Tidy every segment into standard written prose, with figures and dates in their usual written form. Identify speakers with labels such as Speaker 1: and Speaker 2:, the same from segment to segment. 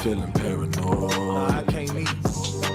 Speaker 1: feeling paranoid.
Speaker 2: Nah, I can't eat.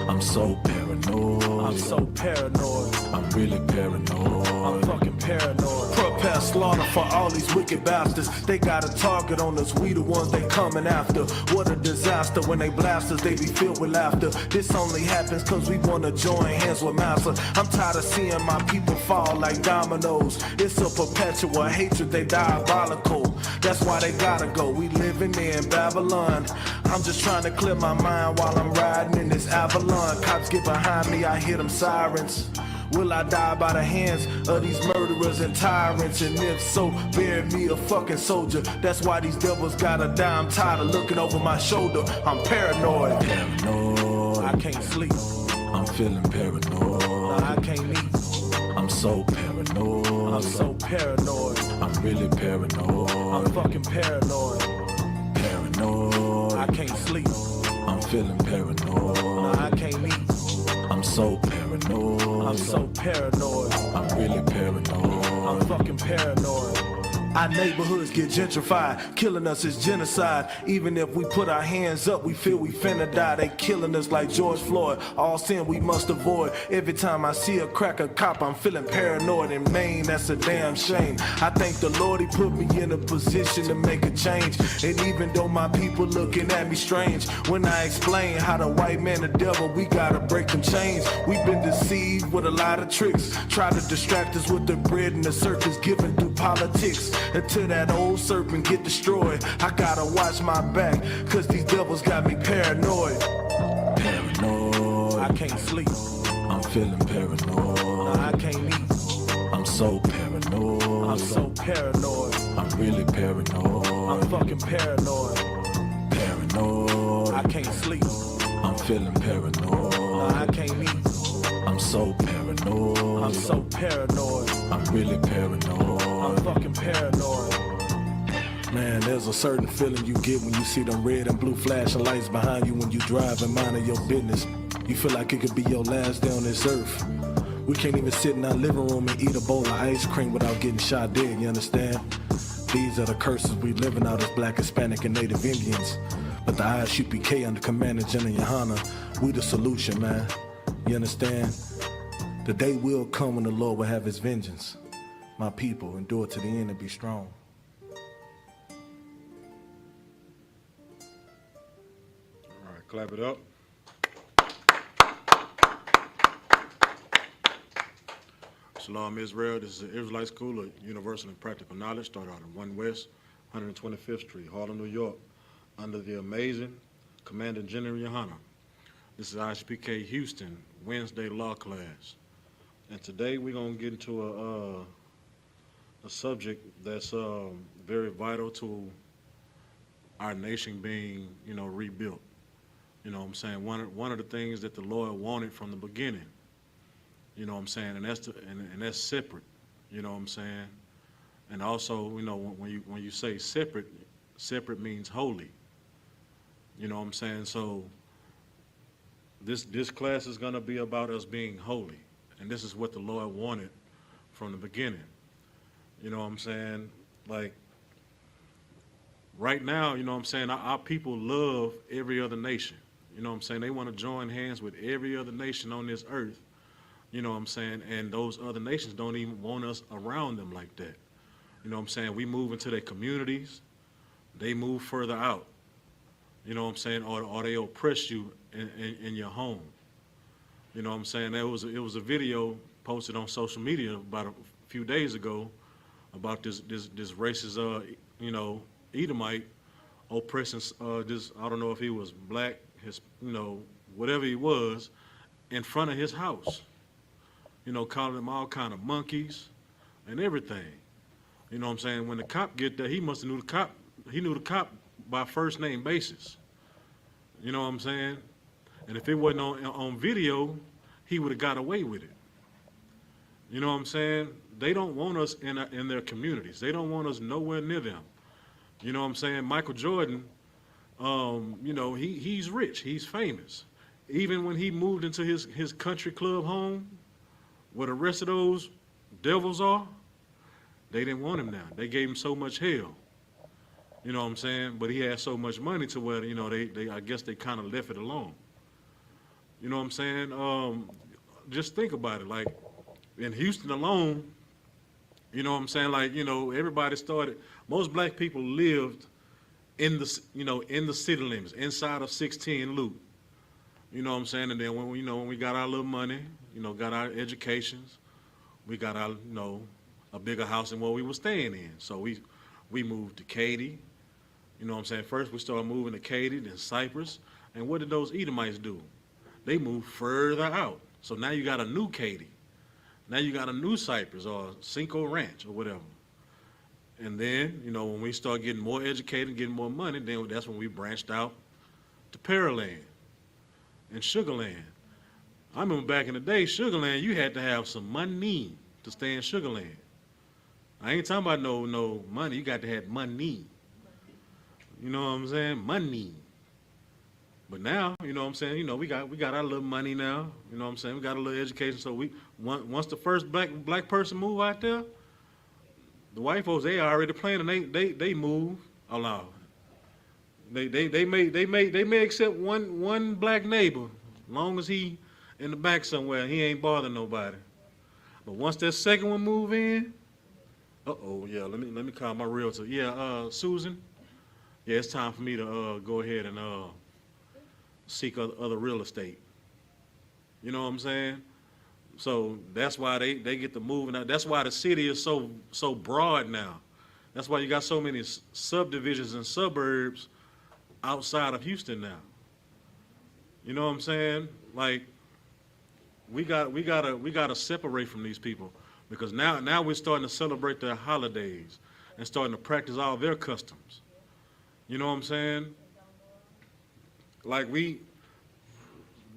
Speaker 1: I'm so paranoid.
Speaker 2: I'm so paranoid.
Speaker 1: I'm really paranoid.
Speaker 2: I'm fucking paranoid. Prepare slaughter for all these wicked bastards. They got a target on us, we the ones they coming after. What a disaster when they blast us, they be filled with laughter. This only happens cause we wanna join hands with massa. I'm tired of seeing my people fall like dominoes. It's a perpetual hatred, they diabolical. That's why they gotta go, we living in Babylon. I'm just trying to clear my mind while I'm riding in this Avalon. Cops get behind me, I hear them sirens. Will I die by the hands of these murderers and tyrants? And if so, bury me a fucking soldier. That's why these devils gotta die. I'm tired of looking over my shoulder. I'm paranoid.
Speaker 1: Paranoid.
Speaker 2: I can't sleep.
Speaker 1: I'm feeling paranoid.
Speaker 2: Nah, I can't eat.
Speaker 1: I'm so paranoid.
Speaker 2: I'm so paranoid.
Speaker 1: I'm really paranoid.
Speaker 2: I'm fucking paranoid.
Speaker 1: Paranoid.
Speaker 2: I can't sleep.
Speaker 1: I'm feeling paranoid.
Speaker 2: Nah, I can't eat.
Speaker 1: I'm so paranoid.
Speaker 2: I'm so paranoid.
Speaker 1: I'm really paranoid.
Speaker 2: I'm fucking paranoid. Our neighborhoods get gentrified, killing us is genocide. Even if we put our hands up, we feel we finna die. They killing us like George Floyd, all sin we must avoid. Every time I see a cracker cop, I'm feeling paranoid. In Maine, that's a damn shame. I thank the Lord he put me in a position to make a change. And even though my people looking at me strange, when I explain how the white man the devil, we gotta break them chains. We've been deceived with a lot of tricks, try to distract us with the bread and the circus given through politics. Until that old serpent get destroyed, I gotta watch my back, cause these devils got me paranoid.
Speaker 1: Paranoid.
Speaker 2: I can't sleep.
Speaker 1: I'm feeling paranoid.
Speaker 2: Nah, I can't eat.
Speaker 1: I'm so paranoid.
Speaker 2: I'm so paranoid.
Speaker 1: I'm really paranoid.
Speaker 2: I'm fucking paranoid.
Speaker 1: Paranoid.
Speaker 2: I can't sleep.
Speaker 1: I'm feeling paranoid.
Speaker 2: Nah, I can't eat.
Speaker 1: I'm so paranoid.
Speaker 2: I'm so paranoid.
Speaker 1: I'm really paranoid.
Speaker 2: I'm fucking paranoid.
Speaker 1: Man, there's a certain feeling you get when you see them red and blue flashing lights behind you when you drive and minding your business. You feel like it could be your last day on this earth. We can't even sit in our living room and eat a bowl of ice cream without getting shot dead, you understand? These are the curses we living out as Black, Hispanic, and Native Indians. But the I.S.U.P.K under Commander General YAHANNA, we the solution, man. You understand? The day will come when the Lord will have his vengeance. My people, endure to the end and be strong.
Speaker 3: All right, clap it up. Shalom, Israel. This is the Israelite School of Universal and Practical Knowledge, started out in 1 West, 125th Street, Harlem, New York, under the amazing Commander General YAHANNA. This is I.S.U.P.K. Houston, Wednesday law class. And today we're going to get into a subject that's very vital to our nation being, rebuilt. You know what I'm saying? One of the things that the Lord wanted from the beginning, you know what I'm saying, and that's separate, you know what I'm saying? And also, when you say separate means holy. You know what I'm saying? So this class is going to be about us being holy. And this is what the Lord wanted from the beginning. You know what I'm saying? Like, right now, you know what I'm saying, our people love every other nation. You know what I'm saying? They want to join hands with every other nation on this earth. You know what I'm saying? And those other nations don't even want us around them like that. You know what I'm saying? We move into their communities. They move further out. You know what I'm saying? Or they oppress you in your home. You know what I'm saying? It was a video posted on social media about a few days ago about this racist, Edomite oppressing this, I don't know if he was black, whatever he was, in front of his house. Calling them all kind of monkeys and everything. You know what I'm saying? When the cop get there, he must have knew the cop. He knew the cop by first name basis. You know what I'm saying? And if it wasn't on video, he would have got away with it. You know what I'm saying? They don't want us in their communities. They don't want us nowhere near them. You know what I'm saying? Michael Jordan, he's rich. He's famous. Even when he moved into his country club home, where the rest of those devils are, they didn't want him now. They gave him so much hell. You You know what I'm saying? But he had so much money to where, you know, they I guess they kind of left it alone. You know what I'm saying? Just think about it. Like, in Houston alone, you know what I'm saying? Like, you know, everybody started, most black people lived in the, you know, in the city limits, inside of 610 Loop. You know what I'm saying? And then when we, you know, when we got our little money, you know, got our educations, we got our, you know, a bigger house than what we were staying in. So we moved to Katy. You know what I'm saying? First we started moving to Katy, then Cypress. And what did those Edomites do? They moved further out. So now you got a new Katy. Now you got a new Cypress or Cinco Ranch or whatever. And then, you know, when we start getting more educated, getting more money, then that's when we branched out to Pearland and Sugarland. I remember back in the day, Sugarland, you had to have some money to stay in Sugarland. I ain't talking about no money. You got to have money. You know what I'm saying? Money. But now, you know what I'm saying? You know, we got our little money now. You know what I'm saying? We got a little education. So once the first black person move out there, the white folks, they already planning. They move along. They may accept one black neighbor, long as he in the back somewhere, he ain't bothering nobody. But once that second one move in, yeah, let me call my realtor. Yeah, Susan. Yeah, it's time for me to go ahead and seek other real estate. You know what I'm saying? So that's why they get to moving out. That's why the city is so broad now. That's why you got so many subdivisions and suburbs outside of Houston now. You know what I'm saying? Like, we gotta separate from these people, because now we're starting to celebrate their holidays and starting to practice all their customs. You know what I'm saying? Like, we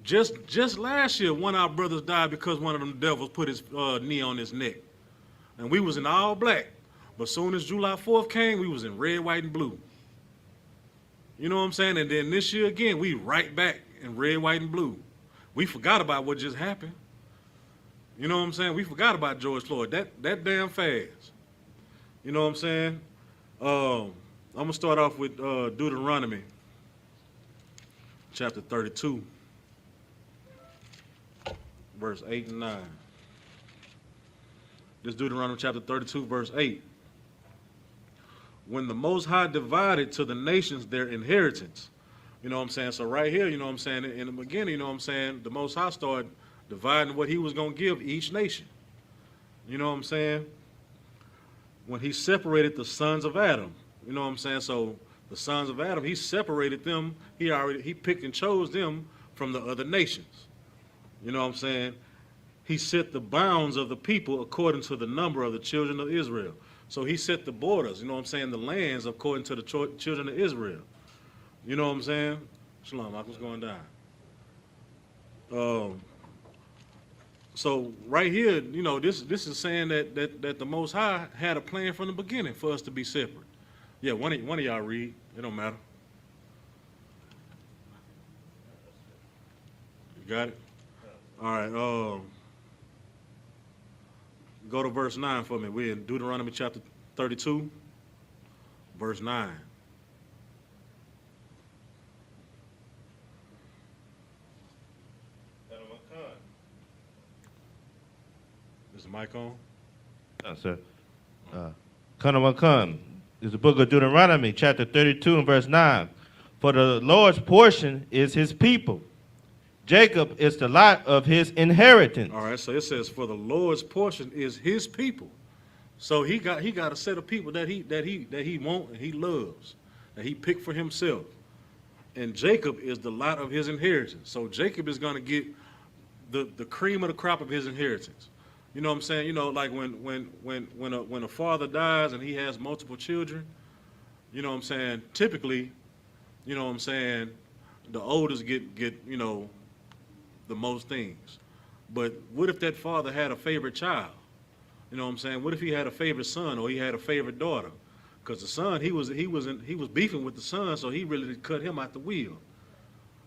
Speaker 3: just last year, one of our brothers died because one of them devils put his knee on his neck, and we was in all black. But soon as July 4th came, we was in red, white, and blue. You know what I'm saying? And then this year again, we right back in red, white, and blue. We forgot about what just happened. You know what I'm saying? We forgot about George Floyd that damn fast. You know what I'm saying? I'm gonna start off with Deuteronomy chapter 32, verse 8 and 9. This Deuteronomy chapter 32, verse 8. When the Most High divided to the nations their inheritance. You know what I'm saying? So right here, you know what I'm saying, in the beginning, you know what I'm saying, the Most High started dividing what he was going to give each nation. You know what I'm saying? When he separated the sons of Adam. You know what I'm saying? So the sons of Adam, he separated them. He picked and chose them from the other nations. You know what I'm saying? He set the bounds of the people according to the number of the children of Israel. So he set the borders, you know what I'm saying, the lands according to the children of Israel. You know what I'm saying? Shalom, what's going down? So right here, you know, this is saying that the Most High had a plan from the beginning for us to be separate. Yeah, one of y'all read. It don't matter. You got it? All right. Go to verse 9 for me. We're in Deuteronomy chapter 32, verse 9. Is the mic on?
Speaker 4: No, sir. Kanawakan is the book of Deuteronomy, chapter 32 and verse 9. For the Lord's portion is his people. Jacob is the lot of his inheritance.
Speaker 3: All right, so it says, for the Lord's portion is his people. So he got a set of people that he wants and he loves, that he picked for himself. And Jacob is the lot of his inheritance. So Jacob is going to get the cream of the crop of his inheritance. You know what I'm saying? You know, like when a father dies and he has multiple children, you know what I'm saying? Typically, you know what I'm saying, the oldest get you know, the most things. But what if that father had a favorite child? You know what I'm saying? What if he had a favorite son or he had a favorite daughter? Because the son, he was beefing with the son, so he really cut him out the wheel.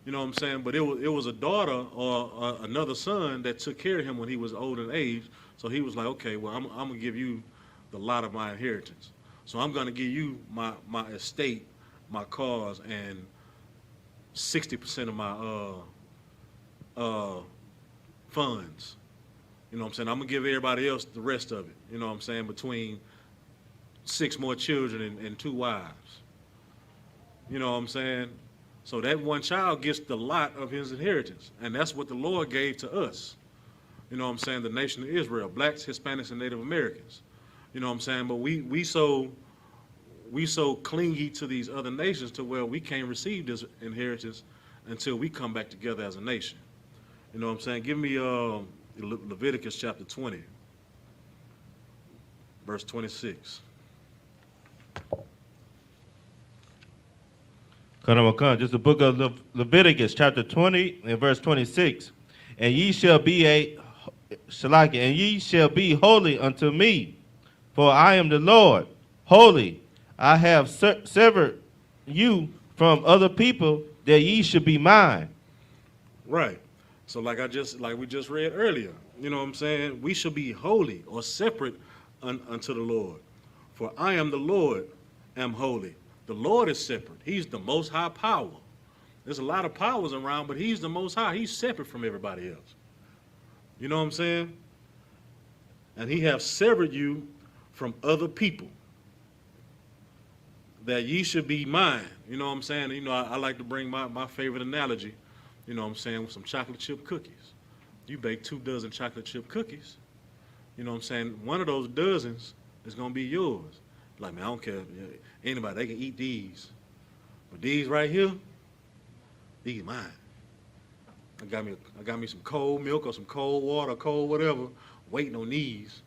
Speaker 3: You know what I'm saying? But it was a daughter or another son that took care of him when he was old in age. So he was like, okay, well, I'm gonna give you the lot of my inheritance. So I'm going to give you my estate, my cars, and 60% of my funds. You know what I'm saying? I'm going to give everybody else the rest of it. You know what I'm saying? Between 6 more children and 2 wives. You know what I'm saying? So that one child gets the lot of his inheritance. And that's what the Lord gave to us. You know what I'm saying? The nation of Israel, blacks, Hispanics, and Native Americans. You know what I'm saying? But we so clingy to these other nations to where we can't receive this inheritance until we come back together as a nation. You know what I'm saying? Give me Leviticus chapter 20, verse 26.
Speaker 4: Just the book of Leviticus, chapter 20 and verse 26. And ye shall be holy unto me, for I am the Lord, holy. I have severed you from other people, that ye should be mine.
Speaker 3: Right. So like we just read earlier, you know what I'm saying? We should be holy or separate unto the Lord. For I am the Lord, am holy. The Lord is separate. He's the most high power. There's a lot of powers around, but he's the most high. He's separate from everybody else. You know what I'm saying? And he have severed you from other people, that ye should be mine. You know what I'm saying? You know, I like to bring my favorite analogy, you know what I'm saying, with some chocolate chip cookies. You bake 2 dozen chocolate chip cookies, you know what I'm saying? One of those dozens is going to be yours. Like, man, I don't care. Anybody, they can eat these. But these right here, these mine. I got me some cold milk or some cold water, cold whatever, waiting on these.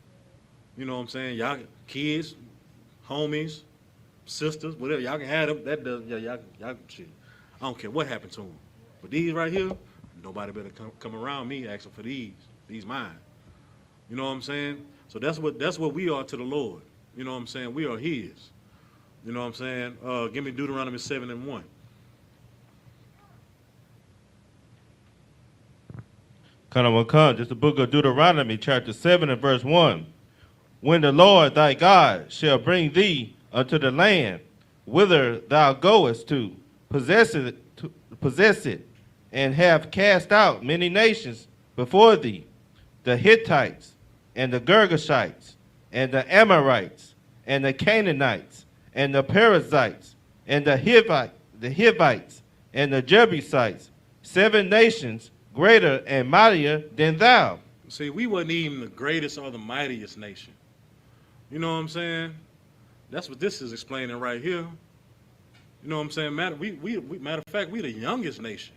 Speaker 3: You know what I'm saying? Y'all, kids, homies, sisters, whatever, y'all can have them. That does, yeah, y'all shit. I don't care what happened to them. But these right here, nobody better come around me asking for these. These mine. You know what I'm saying? So that's what we are to the Lord. You know what I'm saying? We are his. You know what I'm saying? Give me Deuteronomy 7:1.
Speaker 4: Just the book of Deuteronomy, chapter 7 and verse 1. When the Lord thy God shall bring thee unto the land whither thou goest to possess it, and have cast out many nations before thee, the Hittites, and the Girgashites, and the Amorites, and the Canaanites, and the Perizzites, and the Hivites, and the Jebusites, 7 nations greater and mightier than thou.
Speaker 3: See, we wasn't even the greatest or the mightiest nation. You know what I'm saying? That's what this is explaining right here. You know what I'm saying? Matter of fact, we the youngest nation.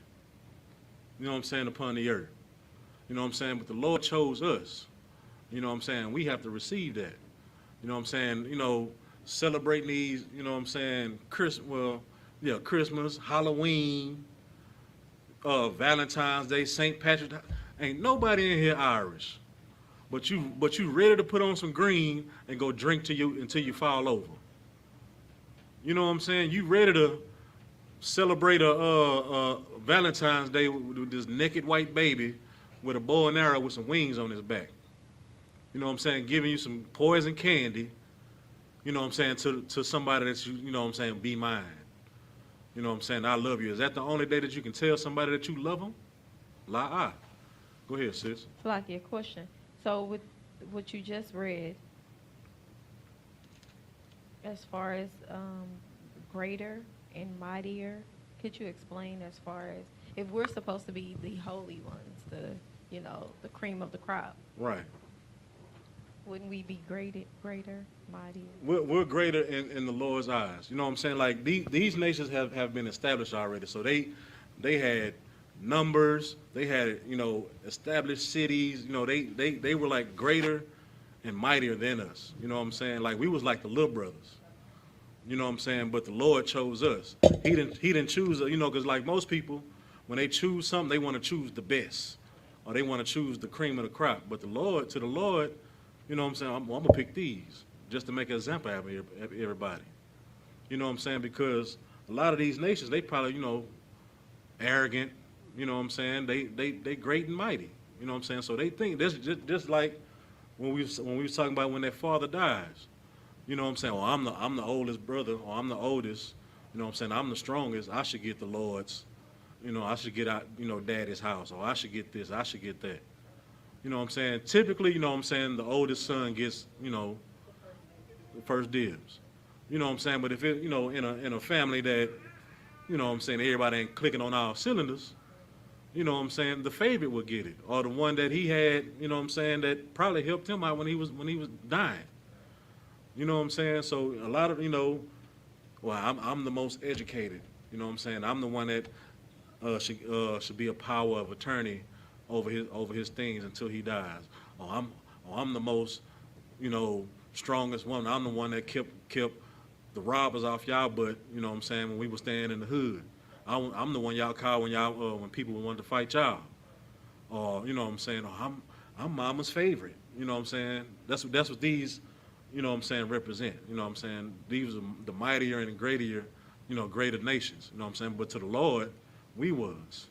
Speaker 3: You know what I'm saying, upon the earth. You know what I'm saying? But the Lord chose us. You know what I'm saying? We have to receive that. You know what I'm saying? You know, celebrating these, you know what I'm saying, Christmas, Halloween, Valentine's Day, St. Patrick's Day. Ain't nobody in here Irish. But you ready to put on some green and go drink until you fall over. You know what I'm saying? You ready to celebrate a Valentine's Day with this naked white baby with a bow and arrow with some wings on his back. You know what I'm saying? Giving you some poison candy, you know what I'm saying, to somebody that you know what I'm saying, be mine. You know what I'm saying? I love you. Is that the only day that you can tell somebody that you love them? La. Go ahead, sis.
Speaker 5: Like your question. So with what you just read, as far as greater and mightier, could you explain as far as if we're supposed to be the holy ones, the cream of the crop?
Speaker 3: Right.
Speaker 5: Wouldn't we be greater, mightier?
Speaker 3: We're greater in the Lord's eyes. You know what I'm saying? Like these nations have been established already. So they had numbers. They had, you know, established cities. You know, they were like greater and mightier than us. You know what I'm saying? Like we was like the little brothers. You know what I'm saying? But the Lord chose us. He didn't choose, you know, because like most people, when they choose something, they want to choose the best, or they want to choose the cream of the crop. But to the Lord, you know what I'm saying? I'm gonna pick these just to make an example out of everybody. You know what I'm saying? Because a lot of these nations, they probably, you know, arrogant. You know what I'm saying? They great and mighty. You know what I'm saying? So they think this just like when we was talking about when their father dies. you know what I'm saying, or I'm the oldest brother, or I'm the oldest, you know what I'm saying, I'm the strongest, I should get the Lord's, you know, I should get out, you know, daddy's house, or I should get this, I should get that. You know what I'm saying? Typically, you know what I'm saying, the oldest son gets, you know, the first dibs. You know what I'm saying? But if it, you know, in a family that, you know what I'm saying, everybody ain't clicking on all cylinders, you know what I'm saying, the favorite would get it. Or the one that he had, you know what I'm saying, that probably helped him out when he was dying. You know what I'm saying? So a lot of, you know, well, I'm the most educated. You know what I'm saying? I'm the one that should be a power of attorney over his things until he dies. Or I'm the most, you know, strongest one. I'm the one that kept the robbers off y'all butt, you know what I'm saying, when we was staying in the hood. I'm the one y'all call when people wanted to fight y'all. Or, you know what I'm saying, I'm mama's favorite. You know what I'm saying? That's what these, you know what I'm saying, represent. You know what I'm saying? These are the mightier and greater, you know, greater nations. You know what I'm saying? But to the Lord, we was.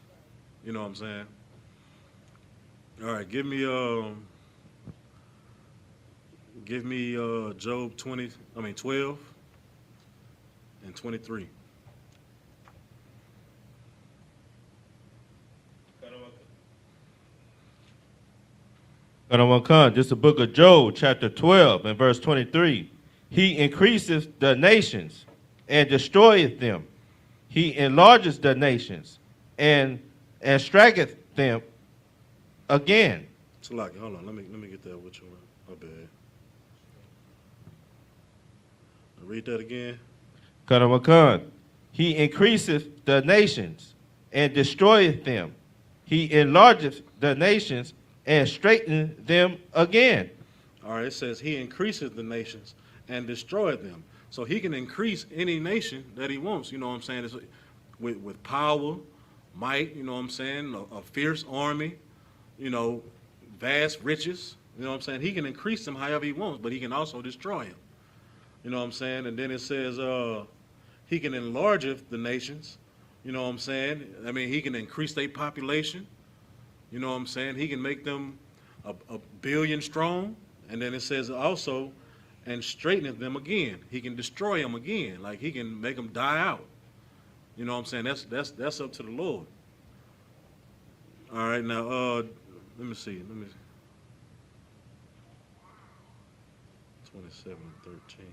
Speaker 3: You know what I'm saying? All right, give me Job 12 and 23.
Speaker 4: This is the book of Job, chapter 12, and verse 23. He increaseth the nations and destroyeth them. He enlarges the nations and striketh them again.
Speaker 3: So, like, hold on, let me get that with you. My bad. Read that again.
Speaker 4: He increaseth the nations and destroyeth them. He enlargeth the nations and straighteneth them again.
Speaker 3: All right, it says he increaseth the nations and destroyeth them. So he can increase any nation that he wants, you know what I'm saying, it's with power, might, you know what I'm saying, a fierce army, you know, vast riches, you know what I'm saying. He can increase them however he wants, but he can also destroy them. You know what I'm saying? And then it says he can enlarge the nations, you know what I'm saying. I mean, he can increase their population. You know what I'm saying? He can make them a billion strong. And then it says also, and straighten them again. He can destroy them again. Like he can make them die out. You know what I'm saying? That's up to the Lord. All right, now let me see. 27 and 13.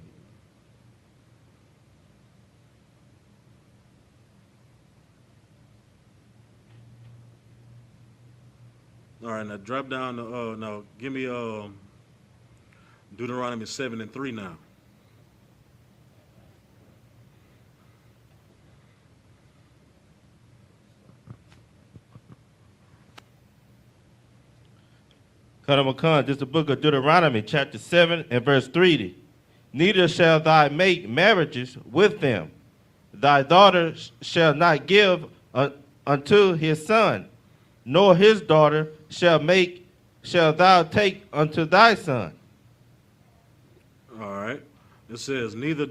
Speaker 3: All right, now drop down to, now give me Deuteronomy 7 and 3 now.
Speaker 4: This is the book of Deuteronomy, chapter 7 and verse 3. Neither shall thou make marriages with them. Thy daughter shall not give unto his son, nor his daughter shall thou take unto thy son.
Speaker 3: All right. It says, neither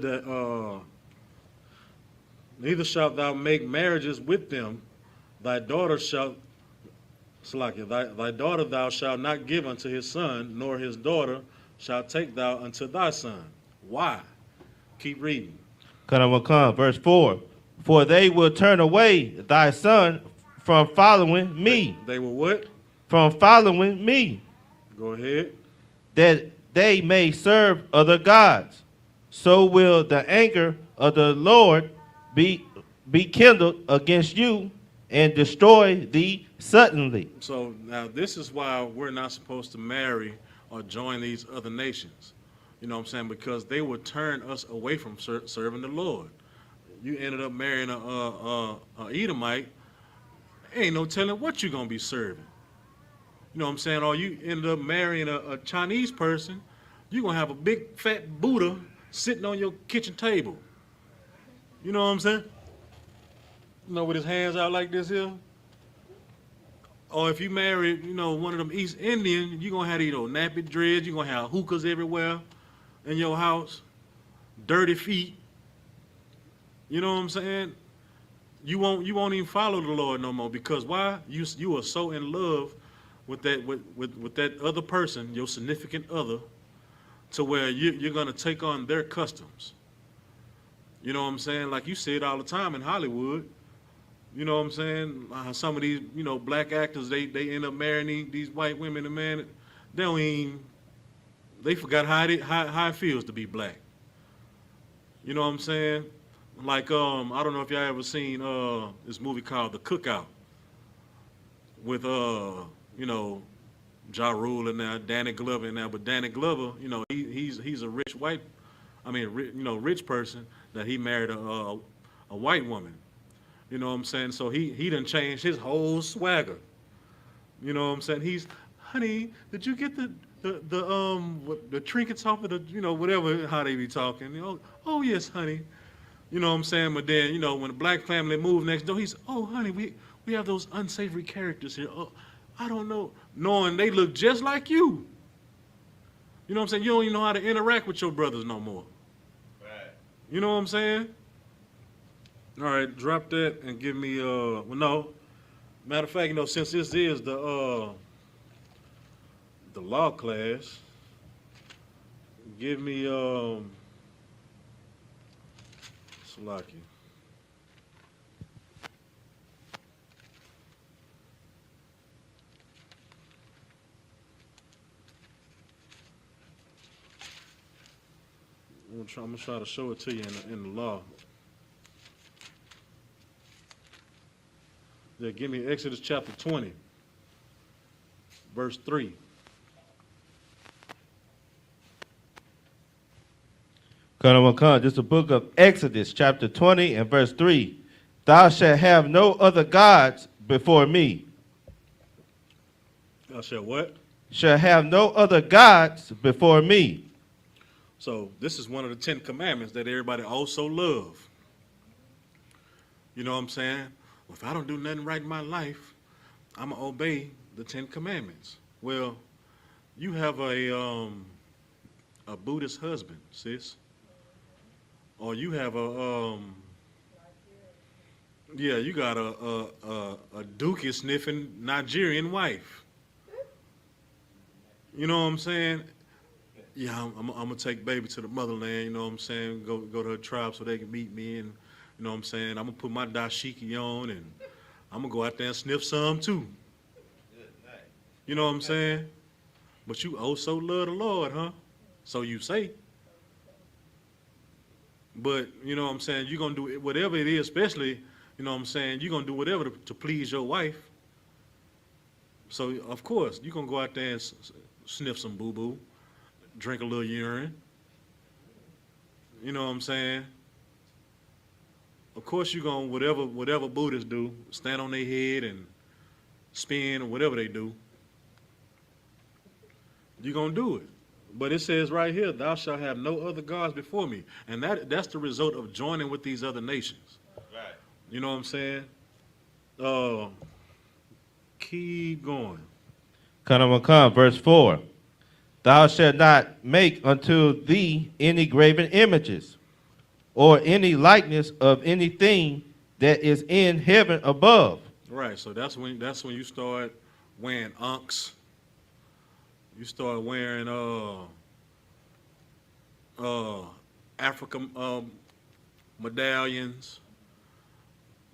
Speaker 3: shalt thou make marriages with them. Thy daughter thy daughter thou shalt not give unto his son, nor his daughter shalt take thou unto thy son. Why? Keep reading.
Speaker 4: Verse 4. For they will turn away thy son from following me.
Speaker 3: They will what?
Speaker 4: From following me.
Speaker 3: Go ahead.
Speaker 4: That they may serve other gods. So will the anger of the Lord be kindled against you and destroy thee suddenly.
Speaker 3: So now this is why we're not supposed to marry or join these other nations. You know what I'm saying? Because they would turn us away from serving the Lord. You ended up marrying a Edomite, ain't no telling what you're going to be serving. You know what I'm saying? Or you ended up marrying a Chinese person, you're going to have a big fat Buddha sitting on your kitchen table. You know what I'm saying? You know, with his hands out like this here. Or if you marry, you know, one of them East Indian, you're going to have these nappy dreads, you're going to have hookahs everywhere in your house, dirty feet. You know what I'm saying? You won't even follow the Lord no more, because why? You are so in love with that other person, your significant other, to where you're going to take on their customs. You know what I'm saying? Like you see it all the time in Hollywood. You know what I'm saying? Some of these, black actors, they end up marrying these white women, and man, they don't even, they forgot how it feels to be black. You know what I'm saying? Like, I don't know if y'all ever seen this movie called The Cookout with, Ja Rule in there, Danny Glover in there. But Danny Glover, he's a rich person that he married a white woman. You know what I'm saying? So he done changed his whole swagger. You know what I'm saying? He's, honey, did you get the trinkets off of the, whatever, how they be talking. Oh, yes, honey. You know what I'm saying? But then, when the black family moved next door, he's, oh, honey, we have those unsavory characters here. Oh, I don't know. Knowing they look just like you. You know what I'm saying? You don't even know how to interact with your brothers no more. Right. You know what I'm saying? All right, drop that and give me, well, no. Matter of fact, since this is the law class, give me, Salaki. I'm gonna try to show it to you in the law. Yeah, give me Exodus chapter 20, verse 3.
Speaker 4: This is the book of Exodus, chapter 20 and verse 3. Thou shalt have no other gods before me.
Speaker 3: Thou shalt what?
Speaker 4: Shall have no other gods before me.
Speaker 3: So this is one of the 10 commandments that everybody also love. You know what I'm saying? Well, if I don't do nothing right in my life, I'm going to obey the 10 commandments. Well, you have a Buddhist husband, sis. Or you have you got a dookie sniffing Nigerian wife. You know what I'm saying? Yeah, I'm gonna take baby to the motherland. You know what I'm saying? Go to her tribe so they can meet me, and you know what I'm saying? I'm gonna put my dashiki on, and I'm gonna go out there and sniff some too. You know what I'm saying? But you so love the Lord, huh? So you say. But, you know what I'm saying, you're going to do whatever it is, especially, you know what I'm saying, you're going to do whatever to please your wife. So, of course, you're going to go out there and sniff some boo-boo, drink a little urine. You know what I'm saying? Of course, you're going to, whatever Buddhists do, stand on their head and spin or whatever they do, you're going to do it. But it says right here, thou shalt have no other gods before me. And that's the result of joining with these other nations. Right. You know what I'm saying? Keep going.
Speaker 4: Verse 4. Thou shalt not make unto thee any graven images, or any likeness of anything that is in heaven above.
Speaker 3: Right, so that's when you start wearing unks. You start wearing African medallions,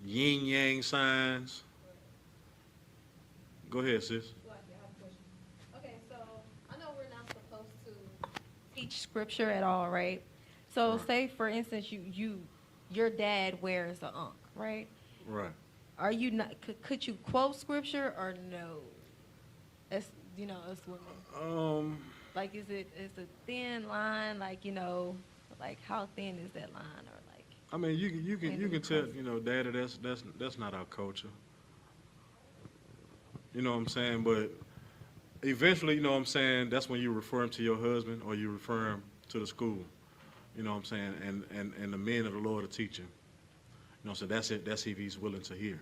Speaker 3: yin yang signs. Go ahead, sis.
Speaker 5: Okay, so I know we're not supposed to teach scripture at all, right? So
Speaker 3: Right.
Speaker 5: say for instance your dad wears an ankh, right?
Speaker 3: Right.
Speaker 5: Are you not could you quote scripture or no? As as women. Like is it a thin line, like like how thin is that line, or like
Speaker 3: I mean you can tell, Daddy, that's not our culture. You know what I'm saying? But eventually, you know what I'm saying, that's when you refer him to your husband or you refer him to the school. You know what I'm saying? And the men of the Lord are teaching. So that's it. That's if he's willing to hear.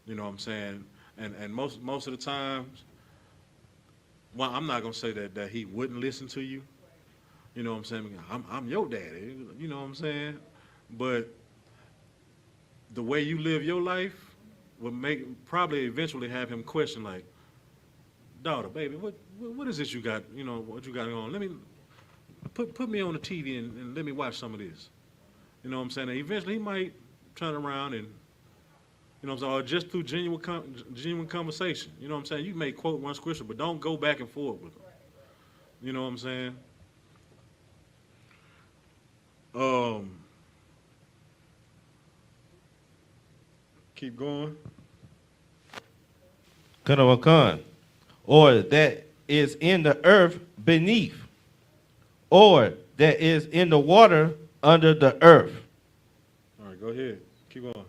Speaker 3: You know what I'm saying? And most of the times, well, I'm not gonna say that he wouldn't listen to you. You know what I'm saying? I'm your daddy. You know what I'm saying? But the way you live your life would probably eventually have him question, like, daughter, baby, what is this you got? What you got going on? put me on the TV and let me watch some of this. You know what I'm saying? And eventually he might turn around and, you know what I'm saying, or just through genuine conversation. You know what I'm saying? You may quote one scripture, but don't go back and forth with them. You know what I'm saying? Keep going.
Speaker 4: Kanawakan, or that is in the earth beneath, or that is in the water under the earth.
Speaker 3: All right, go ahead. Keep going.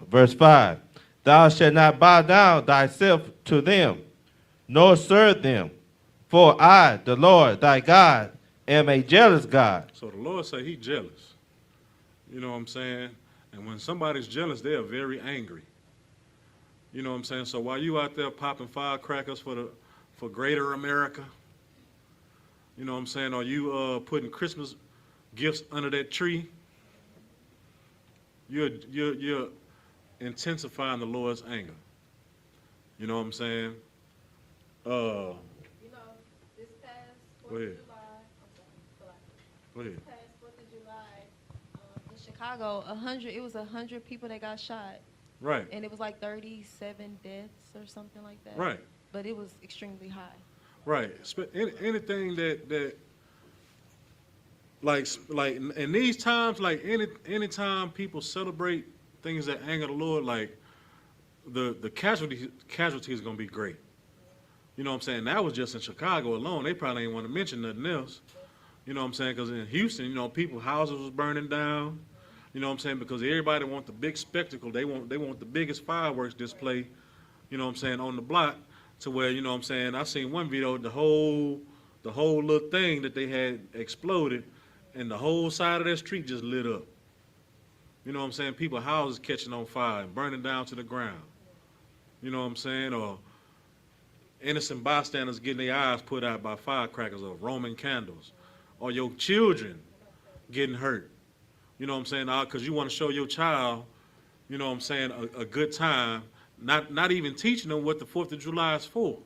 Speaker 4: Verse 5, thou shalt not bow down thyself to them, nor serve them, for I, the Lord thy God, am a jealous God.
Speaker 3: So the Lord say he jealous. You know what I'm saying? And when somebody's jealous, they are very angry. You know what I'm saying? So while you out there popping firecrackers for greater America, you know what I'm saying? Are you putting Christmas gifts under that tree? You're intensifying the Lord's anger. You know what I'm saying?
Speaker 5: You know, this past 4th
Speaker 3: Go
Speaker 5: of
Speaker 3: ahead.
Speaker 5: July,
Speaker 3: Go ahead.
Speaker 5: this past 4th of July, in Chicago, 100 people that got shot,
Speaker 3: Right.
Speaker 5: and it was like 37 deaths or something like that.
Speaker 3: Right.
Speaker 5: But it was extremely high.
Speaker 3: Right. Anything that like in these times, like any time people celebrate things that anger the Lord, like the casualty is gonna be great. You know what I'm saying? That was just in Chicago alone. They probably ain't want to mention nothing else. You know what I'm saying? Because in Houston, you know, people's houses was burning down. You know what I'm saying? Because everybody want the big spectacle. They want the biggest fireworks display. You know what I'm saying, on the block, to where, you know what I'm saying, I seen one video, the whole little thing that they had exploded, and the whole side of that street just lit up. You know what I'm saying? People's houses catching on fire and burning down to the ground. You know what I'm saying? Or innocent bystanders getting their eyes put out by firecrackers or Roman candles. Or your children getting hurt. You know what I'm saying? Because you want to show your child, you know what I'm saying, a good time, not even teaching them what the 4th of July is for.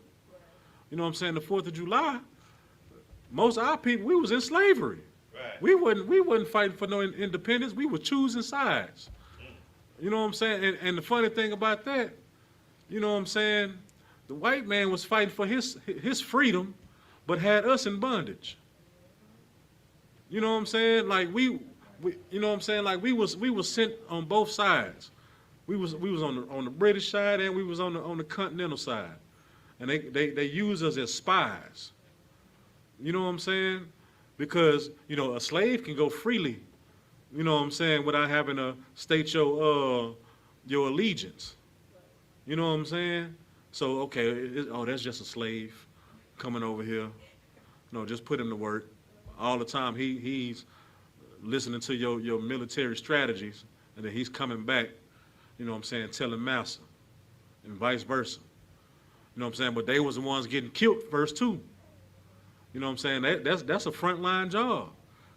Speaker 3: You know what I'm saying? The 4th of July, most of our people, we was in slavery. Right. We wasn't fighting for no independence. We were choosing sides. You know what I'm saying? And the funny thing about that, you know what I'm saying, the white man was fighting for his freedom, but had us in bondage. You know what I'm saying? Like we you know what I'm saying? Like we was sent on both sides. We was on the British side, and we was on the continental side, and they used us as spies. You know what I'm saying? Because, you know, a slave can go freely, you know what I'm saying, without having to state your allegiance. You know what I'm saying? So okay, that's just a slave coming over here. No, just put him to work. All the time he's listening to your military strategies, and then he's coming back, you know what I'm saying, telling master, and vice versa. You know what I'm saying? But they was the ones getting killed first too. You know what I'm saying? That's a frontline job.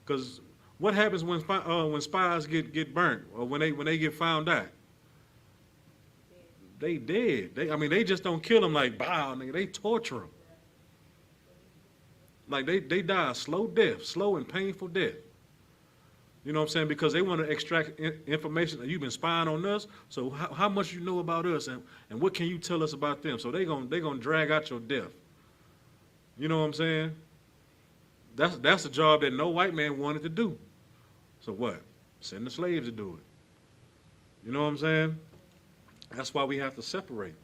Speaker 3: Because what happens when spies get burnt, or when they get found out? They dead. They just don't kill them like, bow, nigga. They torture them. Like they die a slow death, slow and painful death. You know what I'm saying? Because they want to extract information that you've been spying on us. So how much you know about us, and what can you tell us about them? So they gonna drag out your death. You know what I'm saying? That's a job that no white man wanted to do. So what? Send the slaves to do it. You know what I'm saying? That's why we have to separate.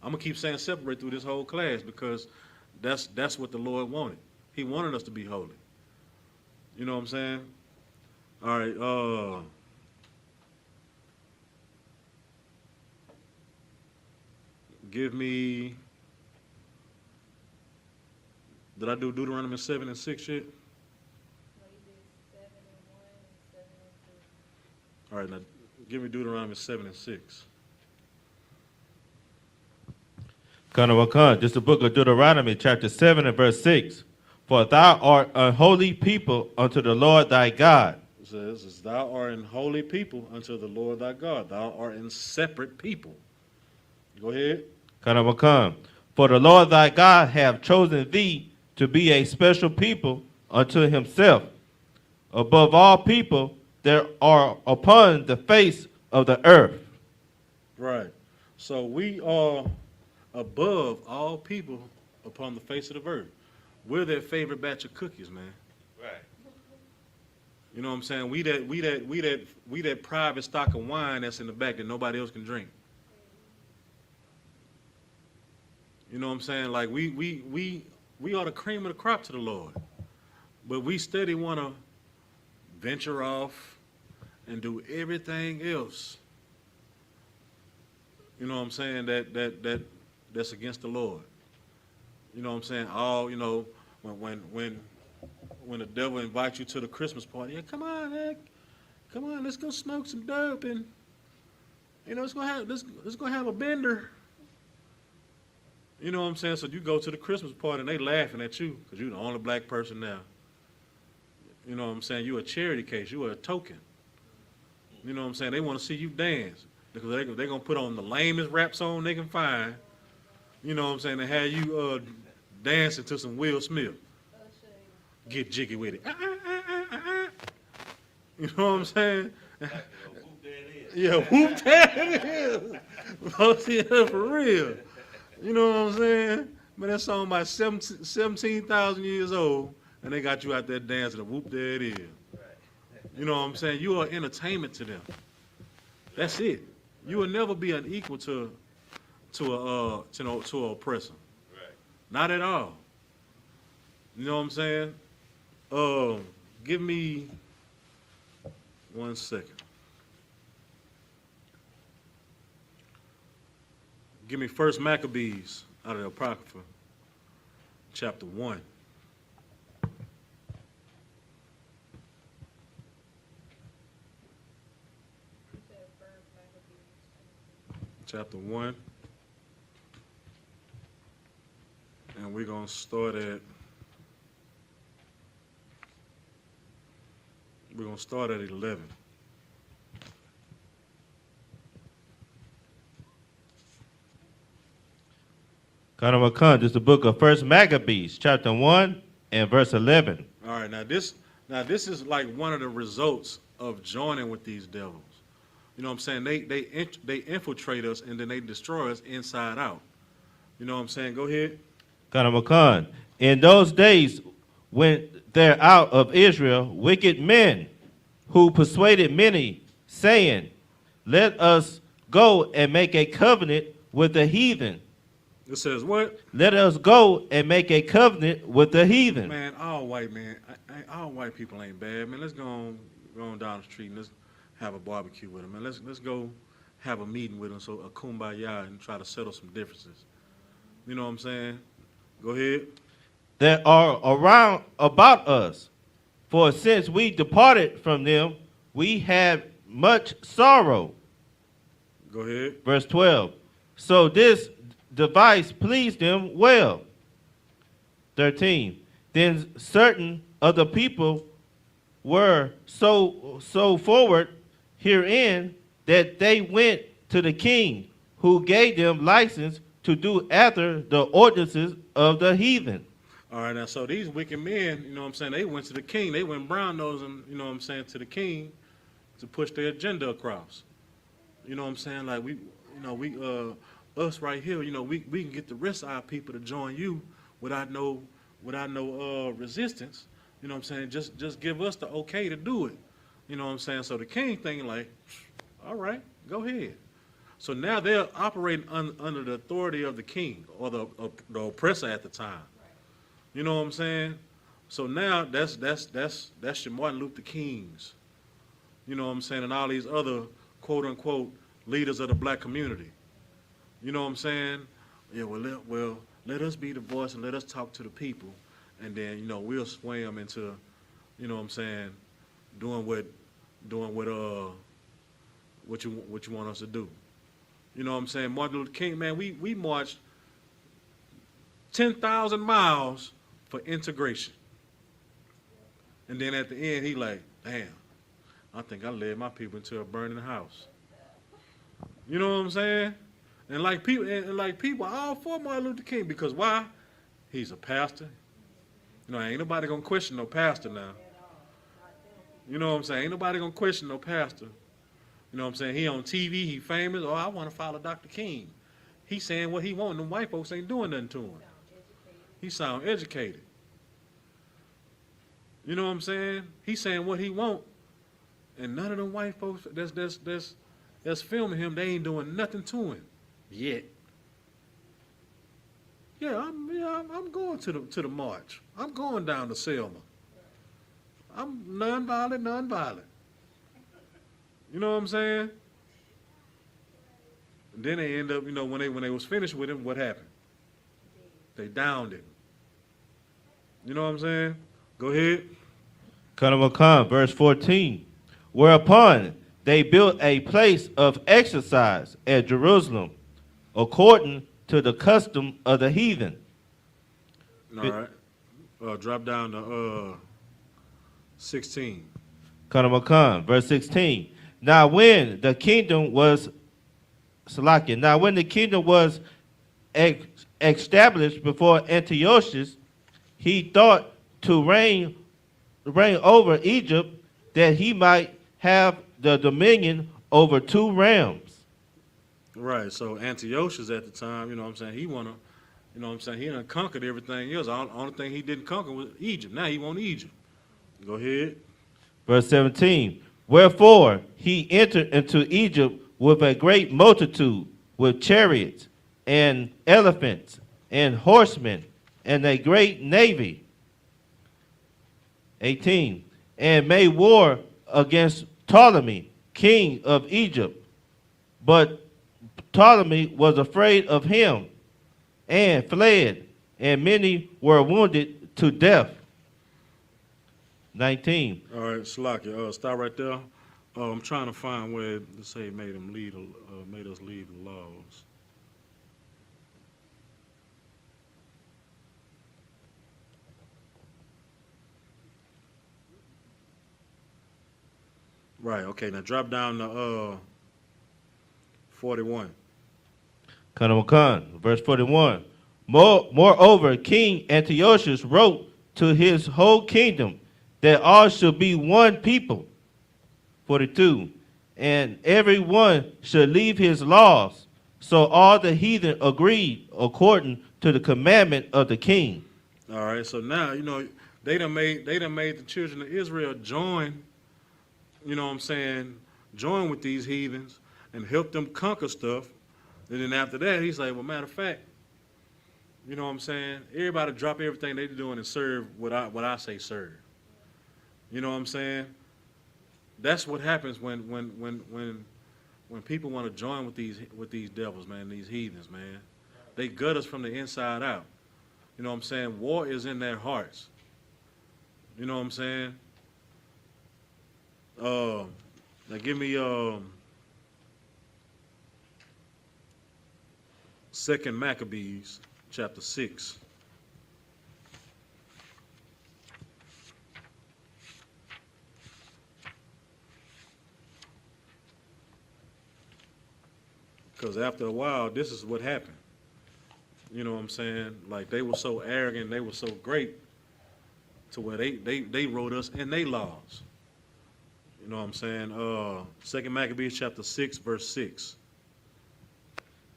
Speaker 3: I'm gonna keep saying separate through this whole class, because that's what the Lord wanted. He wanted us to be holy. You know what I'm saying? All right. Give me. Did I do Deuteronomy 7 and 6 yet?
Speaker 5: No, you did 7 and 1 and 7 and 2.
Speaker 3: All right, now give me Deuteronomy 7 and 6.
Speaker 4: Kanawakan, just the book of Deuteronomy, chapter 7 and verse 6. For thou art a holy people unto the Lord thy God.
Speaker 3: It says, thou art an holy people unto the Lord thy God. Thou art in separate people. Go ahead.
Speaker 4: Kanawakan, for the Lord thy God hath chosen thee to be a special people unto himself above all people that are upon the face of the earth.
Speaker 3: Right. So we are above all people upon the face of the earth. We're their favorite batch of cookies, man.
Speaker 4: Right.
Speaker 3: You know what I'm saying? We that private stock of wine that's in the back that nobody else can drink. You know what I'm saying? Like we are the cream of the crop to the Lord. But we steady want to venture off and do everything else. You know what I'm saying? That's against the Lord. You know what I'm saying? All, you know, when the devil invites you to the Christmas party, yeah, come on, Heck. Come on, let's go smoke some dope and, you know, let's go have a bender. You know what I'm saying? So you go to the Christmas party and they laughing at you because you're the only black person there. You know what I'm saying? You're a charity case. You're a token. You know what I'm saying? They want to see you dance because they're going to put on the lamest rap song they can find. You know what I'm saying? They have you dancing to some Will Smith. Get jiggy with it. You know what I'm saying? Yeah, whoop that is. For real. You know what I'm saying? But that song about 17,000 years old, and they got you out there dancing, and whoop, there it is. You know what I'm saying? You are entertainment to them. That's it. You will never be an equal to an oppressor. Not at all. You know what I'm saying? Give me 1 second. Give me 1 Maccabees out of the Apocrypha, chapter 1. Chapter 1. And we're going to start at 11.
Speaker 4: Kanamakan, this is the book of 1 Maccabees, chapter 1 and verse 11.
Speaker 3: All right, now this is like one of the results of joining with these devils. You know what I'm saying? They infiltrate us and then they destroy us inside out. You know what I'm saying? Go ahead.
Speaker 4: Kanamakan, in those days went there out of Israel wicked men who persuaded many, saying, let us go and make a covenant with the heathen.
Speaker 3: It says what?
Speaker 4: Let us go and make a covenant with the heathen.
Speaker 3: Man, all white people ain't bad, man. Let's go on down the street and let's have a barbecue with them, man. Let's go have a meeting with them, so a kumbaya, and try to settle some differences. You know what I'm saying? Go ahead.
Speaker 4: That are around about us, for since we departed from them, we have much sorrow.
Speaker 3: Go ahead.
Speaker 4: Verse 12. So this device pleased them well. 13. Then certain of the people were so forward herein that they went to the king, who gave them license to do after the ordinances of the heathen.
Speaker 3: All right, now, so these wicked men, you know what I'm saying, they went to the king. They went brown-nosing, you know what I'm saying, to the king to push their agenda across. You know what I'm saying? Like, us right here, you know, we can get the rest of our people to join you without no resistance. You know what I'm saying? Just give us the okay to do it. You know what I'm saying? So the king thinking like, all right, go ahead. So now they're operating under the authority of the king or the oppressor at the time. You know what I'm saying? So now that's your Martin Luther Kings. You know what I'm saying? And all these other quote unquote leaders of the black community. You know what I'm saying? Yeah, well, let us be the voice and let us talk to the people, and then, you know, we'll sway them into, you know what I'm saying, doing what you want us to do. You know what I'm saying? Martin Luther King, man, we marched 10,000 miles for integration. And then at the end, he like, damn, I think I led my people into a burning house. You know what I'm saying? And like people all for Martin Luther King, because why? He's a pastor, You know, ain't nobody gonna question no pastor now. You know what I'm saying? Ain't nobody gonna question no pastor. You know what I'm saying? He on TV, he famous. Oh, I want to follow Dr. King. He saying what he want. Them white folks ain't doing nothing to him. He sound educated. You know what I'm saying? He saying what he want, and none of them white folks that's filming him, they ain't doing nothing to him yet. Yeah, I'm going to the march. I'm going down to Selma. I'm nonviolent. You know what I'm saying? And then they end up, you know, when they was finished with him, what happened? They downed him. You know what I'm saying? Go ahead.
Speaker 4: Kanamakan, verse 14. Whereupon they built a place of exercise at Jerusalem, according to the custom of the heathen.
Speaker 3: All right. Drop down to 16.
Speaker 4: Kanamakan, verse 16. Now when the kingdom was established before Antiochus, he thought to reign over Egypt, that he might have the dominion over 2 realms.
Speaker 3: Right. So Antiochus at the time, you know what I'm saying, he wanna, you know what I'm saying, he done conquered everything else. The only thing he didn't conquer was Egypt. Now he want Egypt. Go ahead.
Speaker 4: Verse 17. Wherefore he entered into Egypt with a great multitude, with chariots and elephants and horsemen, and a great navy. 18. And made war against Ptolemy, king of Egypt. But Ptolemy was afraid of him and fled, and many were wounded to death. 19.
Speaker 3: All right, Shalaki, stop right there. I'm trying to find where they say made us lead the laws. Right. Okay. Now drop down to 41.
Speaker 4: Kanamakan, verse 41. Moreover, King Antiochus wrote to his whole kingdom that all should be one people. 42. And every one should leave his laws. So all the heathen agreed according to the commandment of the king.
Speaker 3: All right. So now, you know, they done made the children of Israel join, you know what I'm saying, join with these heathens and help them conquer stuff. And then after that, he's like, well, matter of fact, you know what I'm saying, everybody drop everything they're doing and serve what I say serve. You know what I'm saying? That's what happens when people want to join with these devils, man, these heathens, man. They gut us from the inside out. You know what I'm saying? War is in their hearts. You know what I'm saying? Now give me 2 Maccabees chapter 6. Because after a while, this is what happened. You know what I'm saying? Like, they were so arrogant, they were so great, to where they wrote us in their laws. You know what I'm saying? 2 Maccabees chapter 6, verse 6.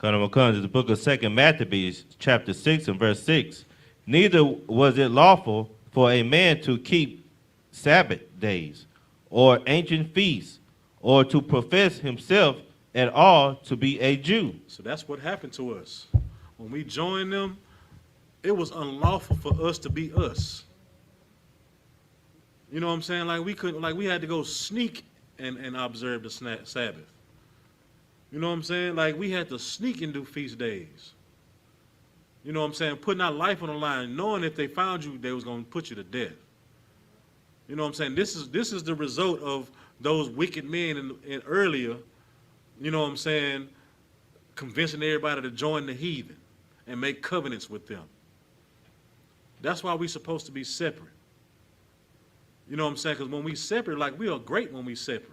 Speaker 4: Kanamakan is the book of 2 Maccabees, chapter 6 and verse 6. Neither was it lawful for a man to keep Sabbath days, or ancient feasts, or to profess himself at all to be a Jew.
Speaker 3: So that's what happened to us. When we joined them, it was unlawful for us to be us. You know what I'm saying? Like, we couldn't, like, we had to go sneak and observe the Sabbath. You know what I'm saying? Like, we had to sneak and do feast days. You know what I'm saying? Putting our life on the line, knowing if they found you, they was going to put you to death. You know what I'm saying? This is the result of those wicked men in earlier, you know what I'm saying, convincing everybody to join the heathen and make covenants with them. That's why we're supposed to be separate. You know what I'm saying? Because when we separate, like, we are great when we separate.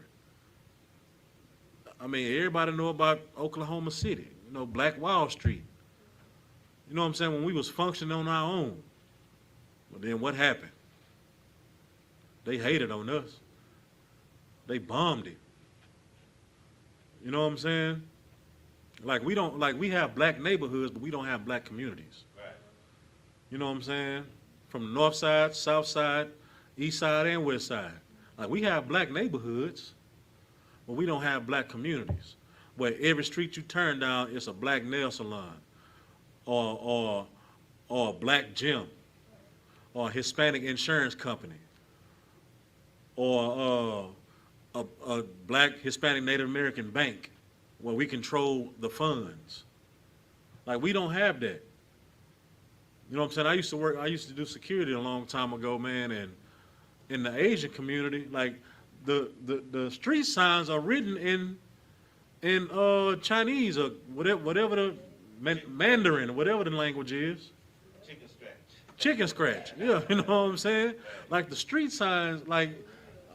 Speaker 3: I mean, everybody know about Oklahoma City, you know, Black Wall Street. You know what I'm saying? When we was functioning on our own. But then what happened? They hated on us. They bombed it. You know what I'm saying? Like we have black neighborhoods, but we don't have black communities.
Speaker 4: Right.
Speaker 3: You know what I'm saying? From the north side, south side, east side, and west side. Like we have black neighborhoods, but we don't have black communities. Where every street you turn down is a black nail salon, or a black gym, or a Hispanic insurance company, or a black Hispanic Native American bank where we control the funds. Like we don't have that. You know what I'm saying? I used to do security a long time ago, man, and in the Asian community, like the street signs are written in Chinese or whatever the Mandarin or whatever the language is.
Speaker 4: Chicken scratch.
Speaker 3: Chicken scratch. Yeah, you know what I'm saying? Like the street signs, like